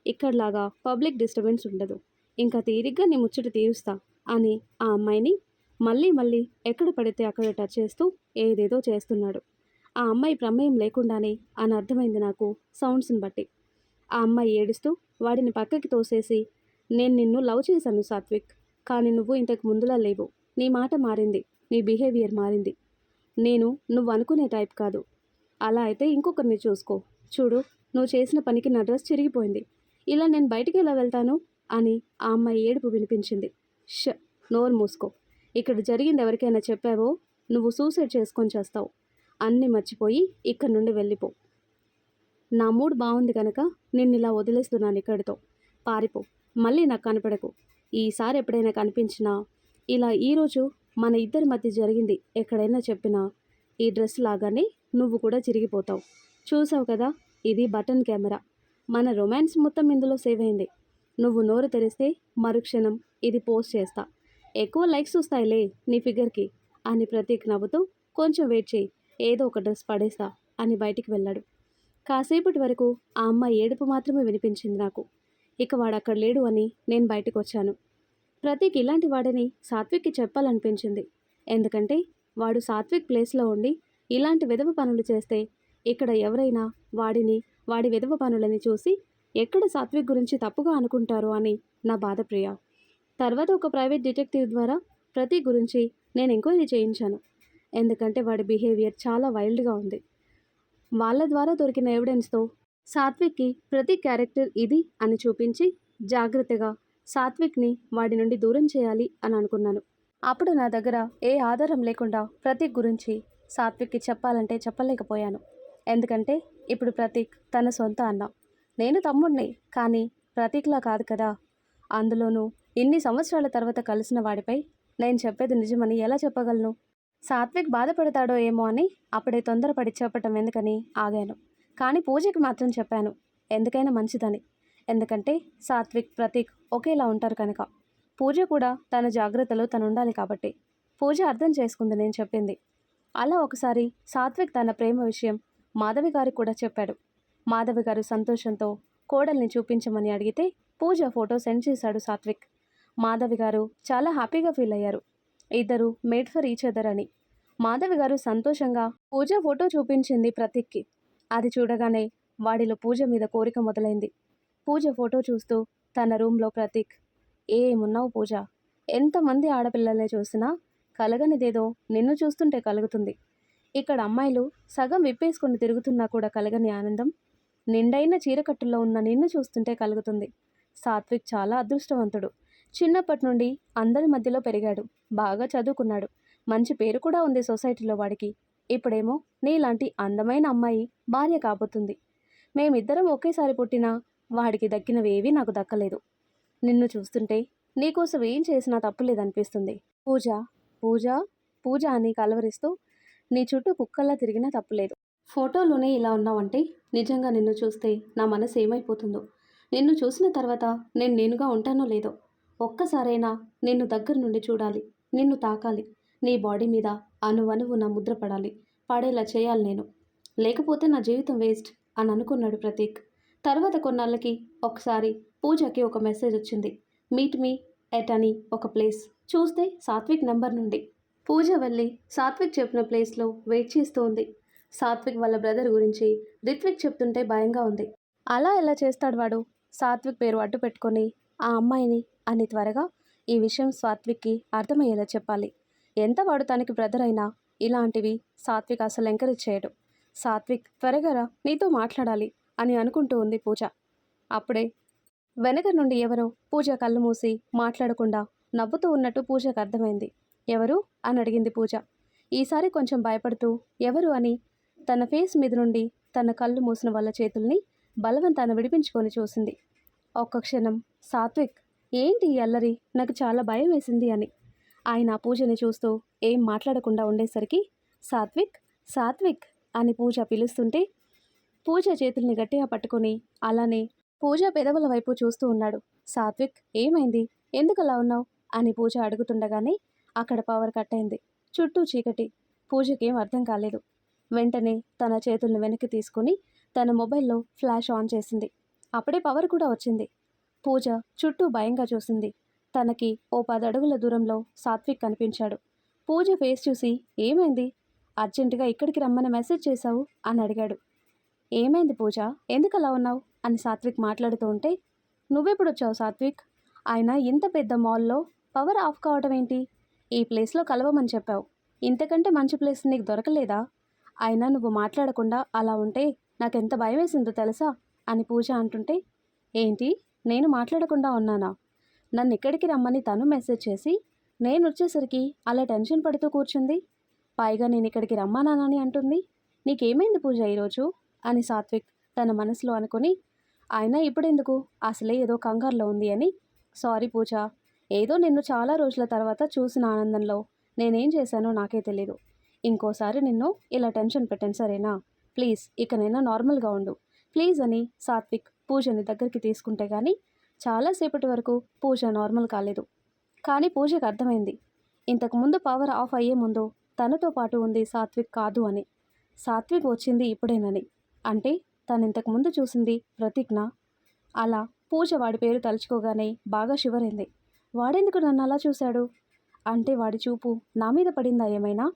ఇక్కడలాగా పబ్లిక్ డిస్టర్బెన్స్ ఉండదు. ఇంకా తీరిగ్గా నీ ముచ్చట తీరుస్తా అని ఆ అమ్మాయిని మళ్ళీ మళ్ళీ ఎక్కడ పడితే అక్కడ టచ్ చేస్తూ ఏదేదో చేస్తున్నాడు. ఆ అమ్మాయి ప్రమేయం లేకుండానే అని అర్థమైంది నాకు సౌండ్స్ని బట్టి. ఆ అమ్మాయి ఏడుస్తూ వాడిని పక్కకి తోసేసి, నేను నిన్ను లవ్ చేశాను సాత్విక్, కానీ నువ్వు ఇంతకు ముందులా లేవు. నీ మాట మారింది, నీ బిహేవియర్ మారింది. నేను నువ్వు అనుకునే టైప్ కాదు. అలా అయితే ఇంకొకరిని చూసుకో. చూడు, నువ్వు చేసిన పనికి నా డ్రెస్ చిరిగిపోయింది. ఇలా నేను బయటికి ఎలా వెళ్తాను అని ఆ అమ్మాయి ఏడుపు వినిపించింది. నోరు మూసుకో. ఇక్కడ జరిగింది ఎవరికైనా చెప్పావో నువ్వు సూసైడ్ చేసుకొని చేస్తావు. అన్నీ మర్చిపోయి ఇక్కడి నుండి వెళ్ళిపో. నా మూడ్ బాగుంది కనుక నిన్ను ఇలా వదిలేస్తున్నాను ఇక్కడితో. పారిపో, మళ్ళీ నాకు కనపడకు. ఈసారి ఎప్పుడైనా కనిపించినా ఇలా ఈరోజు మన ఇద్దరి మధ్య జరిగింది ఎక్కడైనా చెప్పినా ఈ డ్రెస్ లాగానే నువ్వు కూడా చిరిగిపోతావు. చూసావు కదా, ఇది బటన్ కెమెరా. మన రొమాన్స్ మొత్తం ఇందులో సేవ్ అయింది. నువ్వు నోరు తెరిస్తే మరుక్షణం ఇది పోస్ట్ చేస్తా. ఎక్కువ లైక్స్ వస్తాయిలే నీ ఫిగర్కి అని ప్రతీక్ నవ్వుతూ, కొంచెం వెయిట్ చేయి, ఏదో ఒక డ్రెస్ పడేస్తా అని బయటికి వెళ్ళాడు. కాసేపటి వరకు ఆ అమ్మాయి ఏడుపు మాత్రమే వినిపించింది నాకు. ఇక వాడు అక్కడ లేడు అని నేను బయటకు వచ్చాను. ప్రతీక్ ఇలాంటి వాడని సాత్విక్కి చెప్పాలనిపించింది. ఎందుకంటే వాడు సాత్విక్ ప్లేస్లో ఉండి ఇలాంటి విధవ పనులు చేస్తే ఇక్కడ ఎవరైనా వాడి విధవ పనులని చూసి ఎక్కడ సాత్విక్ గురించి తప్పుగా అనుకుంటారో అని నా బాధ ప్రియ. తర్వాత ఒక ప్రైవేట్ డిటెక్టివ్ ద్వారా ప్రతీక్ గురించి నేను ఎంక్వైరీ చేయించాను. ఎందుకంటే వాడి బిహేవియర్ చాలా వైల్డ్గా ఉంది. వాళ్ళ ద్వారా దొరికిన ఎవిడెన్స్తో సాత్విక్కి ప్రతీక్ క్యారెక్టర్ ఇది అని చూపించి జాగ్రత్తగా సాత్విక్ని వాడి నుండి దూరం చేయాలి అని అనుకున్నాను. అప్పుడు నా దగ్గర ఏ ఆధారం లేకుండా ప్రతీక్ గురించి సాత్విక్కి చెప్పాలంటే చెప్పలేకపోయాను. ఎందుకంటే ఇప్పుడు ప్రతీక్ తన సొంత అన్న. నేను తమ్ముడిని, కానీ ప్రతీక్లా కాదు కదా. అందులోనూ ఇన్ని సంవత్సరాల తర్వాత కలిసిన వాడిపై నేను చెప్పేది నిజమని ఎలా చెప్పగలను? సాత్విక్ బాధపడతాడో ఏమో అని అప్పుడే తొందరపడి చెప్పటం ఎందుకని ఆగాను. కానీ పూజకి మాత్రం చెప్పాను, ఎందుకైనా మంచిదని. ఎందుకంటే సాత్విక్ ప్రతీక్ ఒకేలా ఉంటారు కనుక. పూజ కూడా తన జాగ్రత్తలో తను ఉండాలి కాబట్టి. పూజ అర్థం చేసుకుంది నేను చెప్పింది. అలా ఒకసారి సాత్విక్ తన ప్రేమ విషయం మాధవి గారికి కూడా చెప్పాడు. మాధవి గారు సంతోషంతో కోడల్ని చూపించమని అడిగితే పూజ ఫోటో సెండ్ చేశాడు సాత్విక్. మాధవి గారు చాలా హ్యాపీగా ఫీల్ అయ్యారు. ఇద్దరు మేడ్ ఫర్ ఈచ్ అదర్ అని. మాధవి గారు సంతోషంగా పూజ ఫోటో చూపించింది ప్రతీక్కి. అది చూడగానే వాడిలో పూజ మీద కోరిక మొదలైంది. పూజ ఫోటో చూస్తూ తన రూమ్లో ప్రతీక్, ఏమున్నావు పూజ, ఎంతమంది ఆడపిల్లల్ని చూసినా కలగనిదేదో నిన్ను చూస్తుంటే కలుగుతుంది. ఇక్కడ అమ్మాయిలు సగం విప్పేసుకుని తిరుగుతున్నా కూడా కలగని ఆనందం నిండైన చీరకట్టులో ఉన్న నిన్ను చూస్తుంటే కలుగుతుంది. సాత్విక్ చాలా అదృష్టవంతుడు. చిన్నప్పటి నుండి అందరి మధ్యలో పెరిగాడు. బాగా చదువుకున్నాడు. మంచి పేరు కూడా ఉంది సొసైటీలో వాడికి. ఇప్పుడేమో నీలాంటి అందమైన అమ్మాయి భార్య కాబోతుంది. మేమిద్దరం ఒకేసారి పుట్టినా వాడికి దక్కినవేవీ నాకు దక్కలేదు. నిన్ను చూస్తుంటే నీకోసం ఏం చేసినా తప్పులేదనిపిస్తుంది. పూజ పూజ పూజ అని కలవరిస్తూ నీ చుట్టూ కుక్కల్లా తిరిగినా తప్పులేదు. ఫోటోలోనే ఇలా ఉన్నావంటే నిజంగా నిన్ను చూస్తే నా మనసు ఏమైపోతుందో. నిన్ను చూసిన తర్వాత నేను నేనుగా ఉంటానో లేదో. ఒక్కసారైనా నిన్ను దగ్గర నుండి చూడాలి, నిన్ను తాకాలి, నీ బాడీ మీద అణువణువు నా ముద్ర పడాలి, పడేలా చేయాలి నేను. లేకపోతే నా జీవితం వేస్ట్ అని అనుకున్నాడు ప్రతీక్. తర్వాత కొన్నాళ్ళకి ఒకసారి పూజకి ఒక మెసేజ్ వచ్చింది. మీట్ మీ ఎట్ అని ఒక ప్లేస్. చూస్తే సాత్విక్ నెంబర్ నుండి. పూజ వెళ్ళి సాత్విక్ చెప్పిన ప్లేస్లో వెయిట్ చేస్తూ ఉంది. సాత్విక్ వాళ్ళ బ్రదర్ గురించి రిత్విక్ చెప్తుంటే భయంగా ఉంది. అలా ఎలా చేస్తాడు వాడు? సాత్విక్ పేరు అడ్డు పెట్టుకొని ఆ అమ్మాయిని అని త్వరగా ఈ విషయం సాత్విక్కి అర్థమయ్యేలా చెప్పాలి. ఎంత వాడు తనకి బ్రదర్ అయినా ఇలాంటివి సాత్విక్ అసలు ఎంకరేజ్ చేయడు. సాత్విక్ త్వరగా రా, నీతో మాట్లాడాలి అని అనుకుంటూ ఉంది పూజ. అప్పుడే వెనక నుండి ఎవరో పూజ కళ్ళు మూసి మాట్లాడకుండా నవ్వుతూ ఉన్నట్టు పూజకు అర్థమైంది. ఎవరు అని అడిగింది పూజ. ఈసారి కొంచెం భయపడుతూ ఎవరు అని తన ఫేస్ మీద నుండి తన కళ్ళు మూసిన వాళ్ళ చేతుల్ని బలవంతాన విడిపించుకొని చూసింది. ఒక్క క్షణం సాత్విక్, ఏంటి ఈ అల్లరి, నాకు చాలా భయం వేసింది అని. ఆయన ఆ పూజని చూస్తూ ఏం మాట్లాడకుండా ఉండేసరికి సాత్విక్, సాత్విక్ అని పూజ పిలుస్తుంటే పూజ చేతుల్ని గట్టిగా పట్టుకొని అలానే పూజ పెదవుల వైపు చూస్తూ ఉన్నాడు. సాత్విక్, ఏమైంది, ఎందుకలా ఉన్నావు అని పూజ అడుగుతుండగానే అక్కడ పవర్ కట్ అయింది. చుట్టూ చీకటి. పూజకేం అర్థం కాలేదు. వెంటనే తన చేతుల్ని వెనక్కి తీసుకుని తన మొబైల్లో ఫ్లాష్ ఆన్ చేసింది. అప్పుడే పవర్ కూడా వచ్చింది. పూజ చుట్టూ భయంగా చూసింది. తనకి ఓ 10 అడుగుల దూరంలో సాత్విక్ కనిపించాడు. పూజ ఫేస్ చూసి, ఏమైంది, అర్జెంటుగా ఇక్కడికి రమ్మని మెసేజ్ చేశావు అని అడిగాడు. ఏమైంది పూజ, ఎందుకలా ఉన్నావు అని సాత్విక్ మాట్లాడుతూ ఉంటే, నువ్వెప్పుడొచ్చావు సాత్విక్, ఆయన ఇంత పెద్ద మాల్లో పవర్ ఆఫ్ కావడం ఏంటి, ఈ ప్లేస్లో కలవమని చెప్పావు, ఇంతకంటే మంచి ప్లేస్ నీకు దొరకలేదా, అయినా నువ్వు మాట్లాడకుండా అలా ఉంటే నాకెంత భయం వేసిందో తెలుసా అని పూజ అంటుంటే, ఏంటి, నేను మాట్లాడకుండా ఉన్నానా, నన్ను ఇక్కడికి రమ్మని తను మెసేజ్ చేసి నేను వచ్చేసరికి అలా టెన్షన్ పడుతూ కూర్చుంది, పైగా నేను ఇక్కడికి రమ్మానానని అంటుంది, నీకేమైంది పూజ ఈరోజు అని సాత్విక్ తన మనసులో అనుకుని, అయినా ఇప్పుడెందుకు, అసలే ఏదో కంగారులో ఉంది అని, సారీ పూజ, ఏదో నిన్ను చాలా రోజుల తర్వాత చూసిన ఆనందంలో నేనేం చేశానో నాకే తెలీదు, ఇంకోసారి నిన్ను ఇలా టెన్షన్ పెట్టాను సరేనా, ప్లీజ్ ఇకనైనా నార్మల్గా ఉండు ప్లీజ్ అని సాత్విక్ పూజని దగ్గరికి తీసుకుంటే కానీ చాలాసేపటి వరకు పూజ నార్మల్ కాలేదు. కానీ పూజకు అర్థమైంది, ఇంతకుముందు పవర్ ఆఫ్ అయ్యే ముందు తనతో పాటు ఉంది సాత్విక్ కాదు అని, సాత్విక్ వచ్చింది ఇప్పుడేనని, అంటే తను ఇంతకుముందు చూసింది ప్రతిజ్ఞ. అలా పూజ వాడి పేరు తలుచుకోగానే బాగా షివరైంది. వాడెందుకు నన్ను అలా చూశాడు, అంటే వాడి చూపు నా మీద పడిందా ఏమైనా,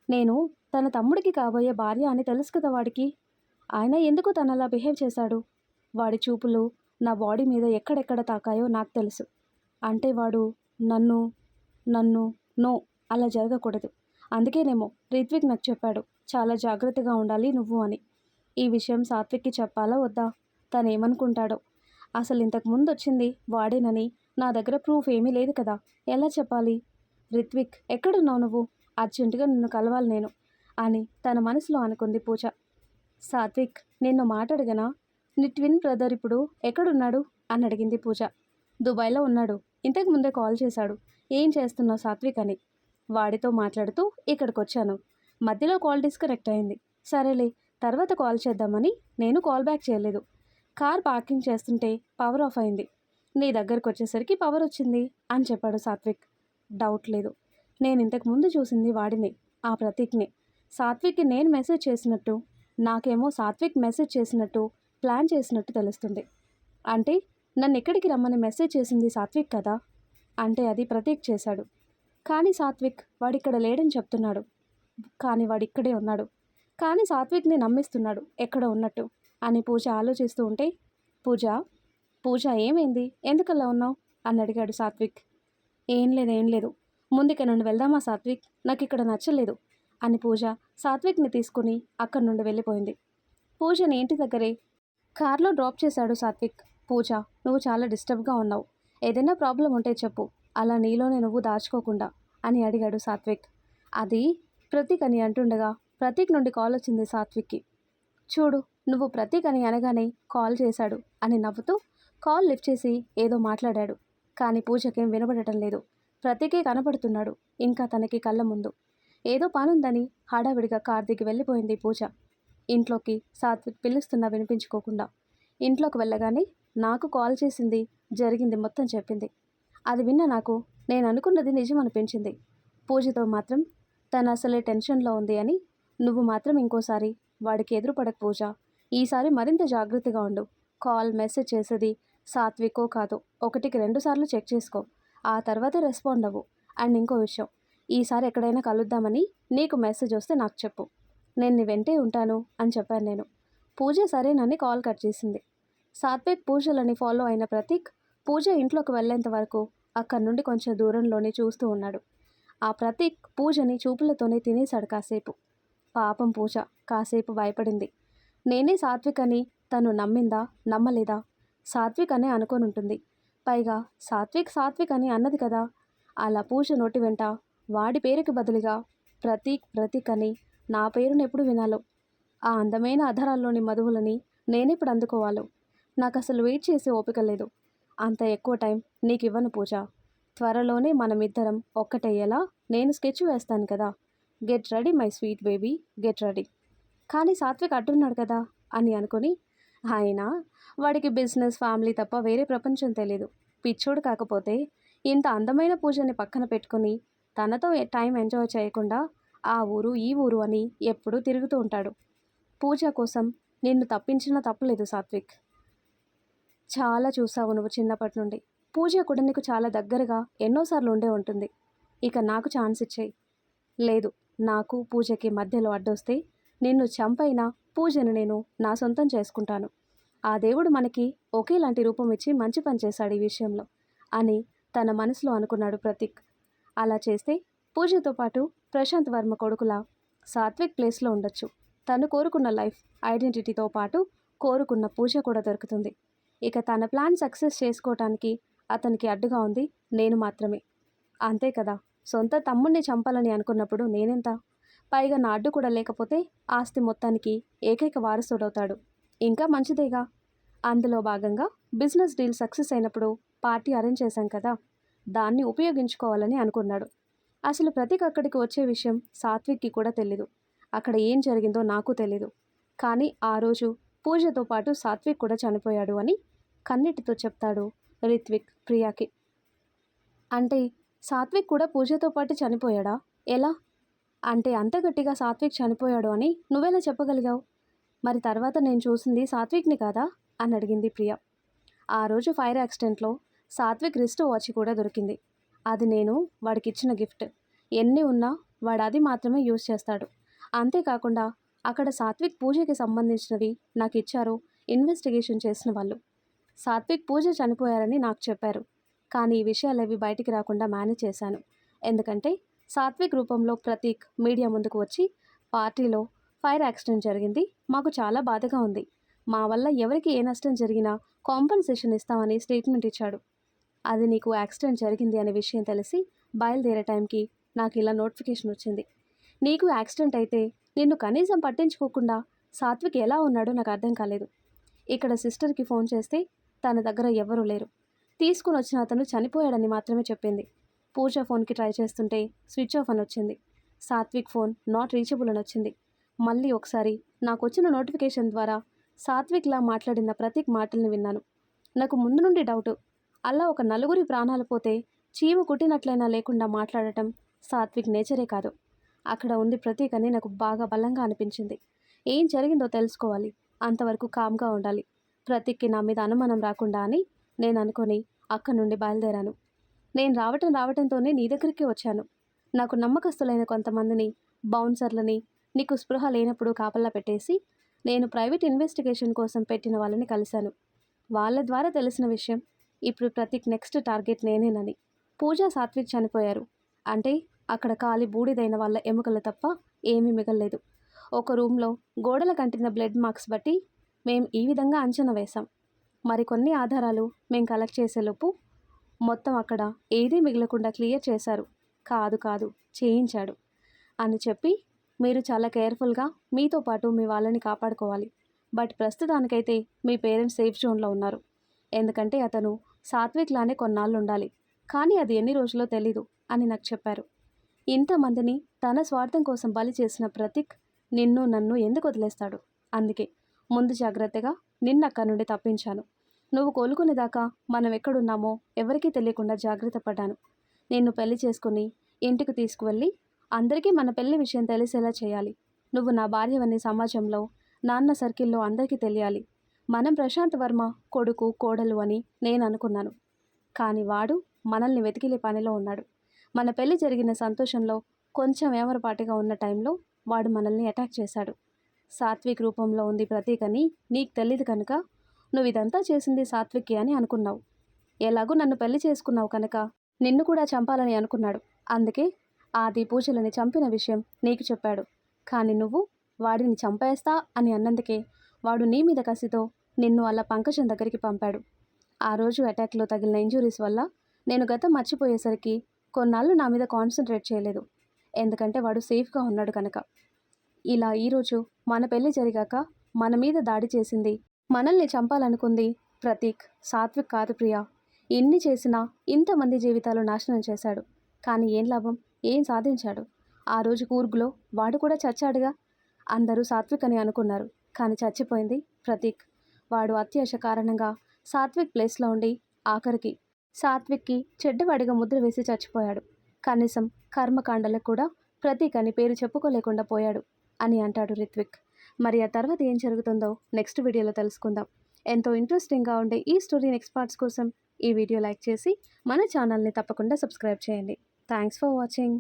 నేను తన తమ్ముడికి కాబోయే భార్య అని తెలుసు కదా వాడికి, ఆయన ఎందుకు తను అలా బిహేవ్ చేశాడు, వాడి చూపులు నా బాడీ మీద ఎక్కడెక్కడ తాకాయో నాకు తెలుసు, అంటే వాడు నన్ను నన్ను నో, అలా జరగకూడదు, అందుకేనేమో రిత్విక్ నాకు చెప్పాడు చాలా జాగ్రత్తగా ఉండాలి నువ్వు అని. ఈ విషయం సాత్విక్కి చెప్పాలా వద్దా, తను ఏమనుకుంటాడో, అసలు ఇంతకు ముందు వచ్చింది వాడేనని నా దగ్గర ప్రూఫ్ ఏమీ లేదు కదా, ఎలా చెప్పాలి, రిత్విక్ ఎక్కడున్నావు నువ్వు, అర్జెంటుగా నిన్ను కలవాలి నేను అని తన మనసులో అనుకుంది పూజ. సాత్విక్, నిన్ను మాట అడగనా, నీ ట్విన్ బ్రదర్ ఇప్పుడు ఎక్కడున్నాడు అని అడిగింది పూజ. దుబాయ్లో ఉన్నాడు, ఇంతకు ముందే కాల్ చేశాడు, ఏం చేస్తున్నావు సాత్విక్ అని. వాడితో మాట్లాడుతూ ఇక్కడికి వచ్చాను, మధ్యలో కాల్ డిస్కనెక్ట్ అయింది, సరేలే తర్వాత కాల్ చేద్దామని నేను కాల్ బ్యాక్ చేయలేదు, కార్ పార్కింగ్ చేస్తుంటే పవర్ ఆఫ్ అయింది, నీ దగ్గరకు వచ్చేసరికి పవర్ వచ్చింది అని చెప్పాడు సాత్విక్. డౌట్ లేదు, నేను ఇంతకు ముందు చూసింది వాడిని, ఆ ప్రతీక్ని. సాత్విక్కి నేను మెసేజ్ చేసినట్టు, నాకేమో సాత్విక్ మెసేజ్ చేసినట్టు ప్లాన్ చేసినట్టు తెలుస్తుంది, అంటే నన్ను ఎక్కడికి రమ్మని మెసేజ్ చేసింది సాత్విక్ కదా, అంటే అది ప్రతీక్ చేశాడు, కానీ సాత్విక్ వాడిక్కడ లేడని చెప్తున్నాడు, కానీ వాడిక్కడే ఉన్నాడు, కానీ సాత్విక్ని నమ్మిస్తున్నాడు ఎక్కడ ఉన్నట్టు అని పూజ ఆలోచిస్తూ ఉంటే, పూజ పూజ ఏమైంది, ఎందుకలా ఉన్నావు అని అడిగాడు సాత్విక్. ఏం లేదు, ముందుకి నుండి వెళ్దామా సాత్విక్, నాకు ఇక్కడ నచ్చలేదు అని పూజ సాత్విక్ని తీసుకుని అక్కడి నుండి వెళ్ళిపోయింది. పూజని ఇంటి దగ్గరే కార్లో డ్రాప్ చేశాడు సాత్విక్. పూజ, నువ్వు చాలా డిస్టర్బ్గా ఉన్నావు, ఏదైనా ప్రాబ్లం ఉంటే చెప్పు, అలా నీలోనే నువ్వు దాచుకోకుండా అని అడిగాడు సాత్విక్. అది ప్రతీక్ అని అంటుండగా ప్రతీక్ నుండి కాల్ వచ్చింది సాత్విక్కి. చూడు, నువ్వు ప్రతీక్ అని అనగానే కాల్ చేశాడు అని నవ్వుతూ కాల్ లిఫ్ట్ చేసి ఏదో మాట్లాడాడు, కానీ పూజకేం వినపడటం లేదు. ప్రతీకే కనపడుతున్నాడు ఇంకా తనకి కళ్ళ ముందు. ఏదో పనుందని హడావిడిగా కార్ దిగి వెళ్ళిపోయింది పూజ. ఇంట్లోకి సాత్విక్ పిలుస్తున్నా వినిపించుకోకుండా ఇంట్లోకి వెళ్ళగానే నాకు కాల్ చేసింది, జరిగింది మొత్తం చెప్పింది. అది విన్న నాకు నేను అనుకున్నది నిజం అనిపించింది. పూజతో మాత్రం తను అసలే టెన్షన్లో ఉంది అని, నువ్వు మాత్రం ఇంకోసారి వాడికి ఎదురుపడక పూజ, ఈసారి మరింత జాగ్రత్తగా ఉండు, కాల్ మెసేజ్ చేసేది సాత్వికో కాదో 1కి 2 సార్లు చెక్ చేసుకో, ఆ తర్వాత రెస్పాండ్ అవ్వు. అండ్ ఇంకో విషయం, ఈసారి ఎక్కడైనా కలుద్దామని నీకు మెసేజ్ వస్తే నాకు చెప్పు, నేను నీ వెంటే ఉంటాను అని చెప్పాను నేను. పూజ సరేనని కాల్ కట్ చేసింది. సాత్విక్ పూజలని ఫాలో అయిన ప్రతీక్ పూజ ఇంట్లోకి వెళ్ళేంత వరకు అక్కడి నుండి కొంచెం దూరంలోనే చూస్తూ ఉన్నాడు. ఆ ప్రతీక్ పూజని చూపులతోనే తినేశాడు కాసేపు. పాపం పూజ కాసేపు భయపడింది. నేనే సాత్విక్ అని తను నమ్మిందా నమ్మలేదా, సాత్విక్ అనే అనుకొని ఉంటుంది, పైగా సాత్విక్ అని అన్నది కదా. అలా పూజ నోటి వెంట వాడి పేరుకి బదులుగా ప్రతీక్ అని నా పేరును ఎప్పుడు వినాలో, ఆ అందమైన అధరాల్లోని మధువులని నేనెప్పుడు అందుకోవాలో నాకు అసలు వెయిట్ చేసే ఓపిక లేదు. అంత ఎక్కువ టైం నీకు ఇవ్వను పూజ. త్వరలోనే మనమిద్దరం ఒక్కటయ్యేలా నేను స్కెచ్ వేస్తాను కదా. Get ready my sweet baby, get ready. కానీ సాత్విక్ అడ్డున్నాడు కదా అని అనుకుని, ఆయన వాడికి బిజినెస్ ఫ్యామిలీ తప్ప వేరే ప్రపంచం తెలీదు. పిచ్చోడు కాకపోతే ఇంత అందమైన పూజని పక్కన పెట్టుకుని తనతో టైం ఎంజాయ్ చేయకుండా ఆ ఊరు ఈ ఊరు అని ఎప్పుడూ తిరుగుతూ ఉంటాడు. పూజ కోసం నిన్ను తప్పించినా తప్పులేదు సాత్విక్. చాలా చూసావు నువ్వు చిన్నప్పటి నుండి. పూజ కూడా నీకు చాలా దగ్గరగా ఎన్నోసార్లు ఉండే ఉంటుంది. ఇక నాకు ఛాన్స్ ఇచ్చేయి. లేదు, నాకు పూజకి మధ్యలో అడ్డొస్తే నిన్ను చంపైనా పూజను నేను నా సొంతం చేసుకుంటాను. ఆ దేవుడు మనకి ఒకేలాంటి రూపం ఇచ్చి మంచి పని చేశాడు ఈ విషయంలో అని తన మనసులో అనుకున్నాడు ప్రతీక్. అలా చేస్తే పూజతో పాటు ప్రశాంత్ వర్మ కొడుకులా సాత్విక్ ప్లేస్లో ఉండొచ్చు. తను కోరుకున్న లైఫ్ ఐడెంటిటీతో పాటు కోరుకున్న పూజ కూడా దొరుకుతుంది. ఇక తన ప్లాన్ సక్సెస్ చేసుకోవటానికి అతనికి అడ్డుగా ఉంది నేను మాత్రమే. అంతే కదా, సొంత తమ్ముడిని చంపాలని అనుకున్నప్పుడు నేనెంత. పైగా నా అడ్డు కూడా లేకపోతే ఆస్తి మొత్తానికి ఏకైక వారసుడవుతాడు. ఇంకా మంచిదేగా. అందులో భాగంగా బిజినెస్ డీల్ సక్సెస్ అయినప్పుడు పార్టీ అరేంజ్ చేశాం కదా, దాన్ని ఉపయోగించుకోవాలని అనుకున్నాడు. అసలు ప్రతీక్ అక్కడికి వచ్చే విషయం సాత్విక్కి కూడా తెలీదు. అక్కడ ఏం జరిగిందో నాకు తెలీదు. కానీ ఆ రోజు పూజతో పాటు సాత్విక్ కూడా చనిపోయాడు అని కన్నీటితో చెప్తాడు రిత్విక్ ప్రియాకి. అంటే సాత్విక్ కూడా పూజతో పాటు చనిపోయాడా? ఎలా? అంటే అంత గట్టిగా సాత్విక్ చనిపోయాడు అని నువ్వెలా చెప్పగలిగావు? మరి తర్వాత నేను చూసింది సాత్విక్ని కాదా అని అడిగింది ప్రియ. ఆ రోజు ఫైర్ యాక్సిడెంట్లో సాత్విక్ రిస్ట్ వాచ్ కూడా దొరికింది. అది నేను వాడికి ఇచ్చిన గిఫ్ట్. ఎన్ని ఉన్నా వాడు అది మాత్రమే యూజ్ చేస్తాడు. అంతేకాకుండా అక్కడ సాత్విక్ పూజకి సంబంధించినవి నాకు ఇచ్చారు ఇన్వెస్టిగేషన్ చేసిన వాళ్ళు. సాత్విక్ పూజ చనిపోయారని నాకు చెప్పారు. కానీ ఈ విషయాలేవి బయటికి రాకుండా మేనేజ్ చేశాను. ఎందుకంటే సాత్విక్ రూపంలో ప్రతీక్ మీడియా ముందుకు వచ్చి పార్టీలో ఫైర్ యాక్సిడెంట్ జరిగింది, మాకు చాలా బాధగా ఉంది, మా వల్ల ఎవరికి ఏ నష్టం జరిగినా కాంపన్సేషన్ ఇస్తామని స్టేట్మెంట్ ఇచ్చాడు. అది నీకు యాక్సిడెంట్ జరిగింది అనే విషయం తెలిసి బయలుదేరే టైంకి నాకు ఇలా నోటిఫికేషన్ వచ్చింది. నీకు యాక్సిడెంట్ అయితే నిన్ను కనీసం పట్టించుకోకుండా సాత్విక్ ఎలా ఉన్నాడో నాకు అర్థం కాలేదు. ఇక్కడ సిస్టర్కి ఫోన్ చేస్తే తన దగ్గర ఎవరూ లేరు. తీసుకుని వచ్చిన అతను చనిపోయాడని మాత్రమే చెప్పింది. పూజ ఫోన్కి ట్రై చేస్తుంటే స్విచ్ ఆఫ్ అని వచ్చింది. సాత్విక్ ఫోన్ నాట్ రీచబుల్ అని వచ్చింది. మళ్ళీ ఒకసారి నాకు వచ్చిన నోటిఫికేషన్ ద్వారా సాత్విక్లా మాట్లాడిన ప్రతీక్ మాటల్ని విన్నాను. నాకు ముందు నుండి డౌటు, అలా ఒక నలుగురి ప్రాణాలు పోతే చీము కుట్టినట్లయినా లేకుండా మాట్లాడటం సాత్విక్ నేచరే కాదు. అక్కడ ఉంది ప్రతీక్ అని నాకు బాగా బలంగా అనిపించింది. ఏం జరిగిందో తెలుసుకోవాలి, అంతవరకు కామ్గా ఉండాలి, ప్రతీక్కి నా మీద అనుమానం రాకుండా అని నేను అనుకొని అక్కడి నుండి బయలుదేరాను. నేను రావటంతోనే నీ దగ్గరికి వచ్చాను. నాకు నమ్మకస్తులైన కొంతమందిని, బౌన్సర్లని నీకు స్పృహ లేనప్పుడు కాపలా పెట్టేసి నేను ప్రైవేట్ ఇన్వెస్టిగేషన్ కోసం పెట్టిన వాళ్ళని కలిశాను. వాళ్ళ ద్వారా తెలిసిన విషయం ఇప్పుడు ప్రతీక్ నెక్స్ట్ టార్గెట్ నేనేనని. పూజ సాత్విక్ చనిపోయారు అంటే అక్కడ కాలి బూడిదైన వాళ్ళ ఎముకలు తప్ప ఏమీ మిగల్లేదు. ఒక రూమ్లో గోడల కంటిన బ్లడ్ మార్క్స్ బట్టి మేం ఈ విధంగా అంచనా వేశాం. మరికొన్ని ఆధారాలు మేం కలెక్ట్ చేసేలోపు మొత్తం అక్కడ ఏదీ మిగలకుండా క్లియర్ చేశారు. కాదు చేయించాడు అని చెప్పి మీరు చాలా కేర్ఫుల్గా మీతో పాటు మీ వాళ్ళని కాపాడుకోవాలి. బట్ ప్రస్తుతానికైతే మీ పేరెంట్స్ సేఫ్ జోన్లో ఉన్నారు. ఎందుకంటే అతను సాత్విక్ లానే కొన్నాళ్ళు ఉండాలి, కానీ అది ఎన్ని రోజులో తెలీదు అని నాకు చెప్పారు. ఇంతమందిని తన స్వార్థం కోసం బలి చేసిన ప్రతీక్ నిన్ను నన్ను ఎందుకు వదిలేస్తాడు? అందుకే ముందు జాగ్రత్తగా నిన్నక్కడి నుండి తప్పించాను. నువ్వు కోలుకునేదాకా మనం ఎక్కడున్నామో ఎవరికీ తెలియకుండా జాగ్రత్త పడ్డాను. నిన్ను పెళ్లి చేసుకుని ఇంటికి తీసుకువెళ్ళి అందరికీ మన పెళ్లి విషయం తెలిసేలా చేయాలి. నువ్వు నా భార్యవని సమాజంలో, నాన్న సర్కిల్లో అందరికీ తెలియాలి. మనం ప్రశాంత్ వర్మ కొడుకు కోడలు అని నేను అనుకున్నాను. కానీ వాడు మనల్ని వెతికిలే పనిలో ఉన్నాడు. మన పెళ్లి జరిగిన సంతోషంలో కొంచెం ఏమరపాటుగా ఉన్న టైంలో వాడు మనల్ని అటాక్ చేశాడు. సాత్విక్ రూపంలో ఉంది ప్రతీక్ అని నీకు తెలియదు కనుక నువ్వు ఇదంతా చేసింది సాత్విక్కి అని అనుకున్నావు. ఎలాగూ నన్ను పెళ్లి చేసుకున్నావు కనుక నిన్ను కూడా చంపాలని అనుకున్నాడు. అందుకే ఆది పూజలని చంపిన విషయం నీకు చెప్పాడు. కానీ నువ్వు వాడిని చంపేస్తా అని అన్నందుకే వాడు నీ మీద కసితో నిన్ను అలా పంకజం దగ్గరికి పంపాడు. ఆ రోజు అటాక్లో తగిలిన ఇంజురీస్ వల్ల నేను గతం మర్చిపోయేసరికి కొన్నాళ్ళు నా మీద కాన్సన్ట్రేట్ చేయలేదు. ఎందుకంటే వాడు సేఫ్గా ఉన్నాడు కనుక. ఇలా ఈరోజు మన పెళ్లి జరిగాక మన మీద దాడి చేసింది మనల్ని చంపాలనుకుంది ప్రతీక్, సాత్విక్ కాదు ప్రియా. ఎన్ని చేసినా ఇంతమంది జీవితాలు నాశనం చేశాడు. కానీ ఏం లాభం? ఏం సాధించాడు? ఆ రోజు కూర్గులో వాడు కూడా చచ్చాడుగా. అందరూ సాత్విక్ అని అనుకున్నారు, కానీ చచ్చిపోయింది ప్రతీక్. వాడు అత్యాశ కారణంగా సాత్విక్ ప్లేస్లో ఉండి ఆఖరికి సాత్విక్కి చెడ్డవాడిగా ముద్ర వేసి చచ్చిపోయాడు. కనీసం కర్మకాండలకు కూడా ప్రతీక్ అని పేరు చెప్పుకోలేకుండా పోయాడు అని అంటాడు రిత్విక్. మరి ఆ తర్వాత ఏం జరుగుతుందో నెక్స్ట్ వీడియోలో తెలుసుకుందాం. ఎంతో ఇంట్రెస్టింగ్గా ఉండే ఈ స్టోరీ నెక్స్ట్ పార్ట్స్ కోసం ఈ వీడియో లైక్ చేసి మన ఛానల్ని తప్పకుండా సబ్స్క్రైబ్ చేయండి. Thanks for watching.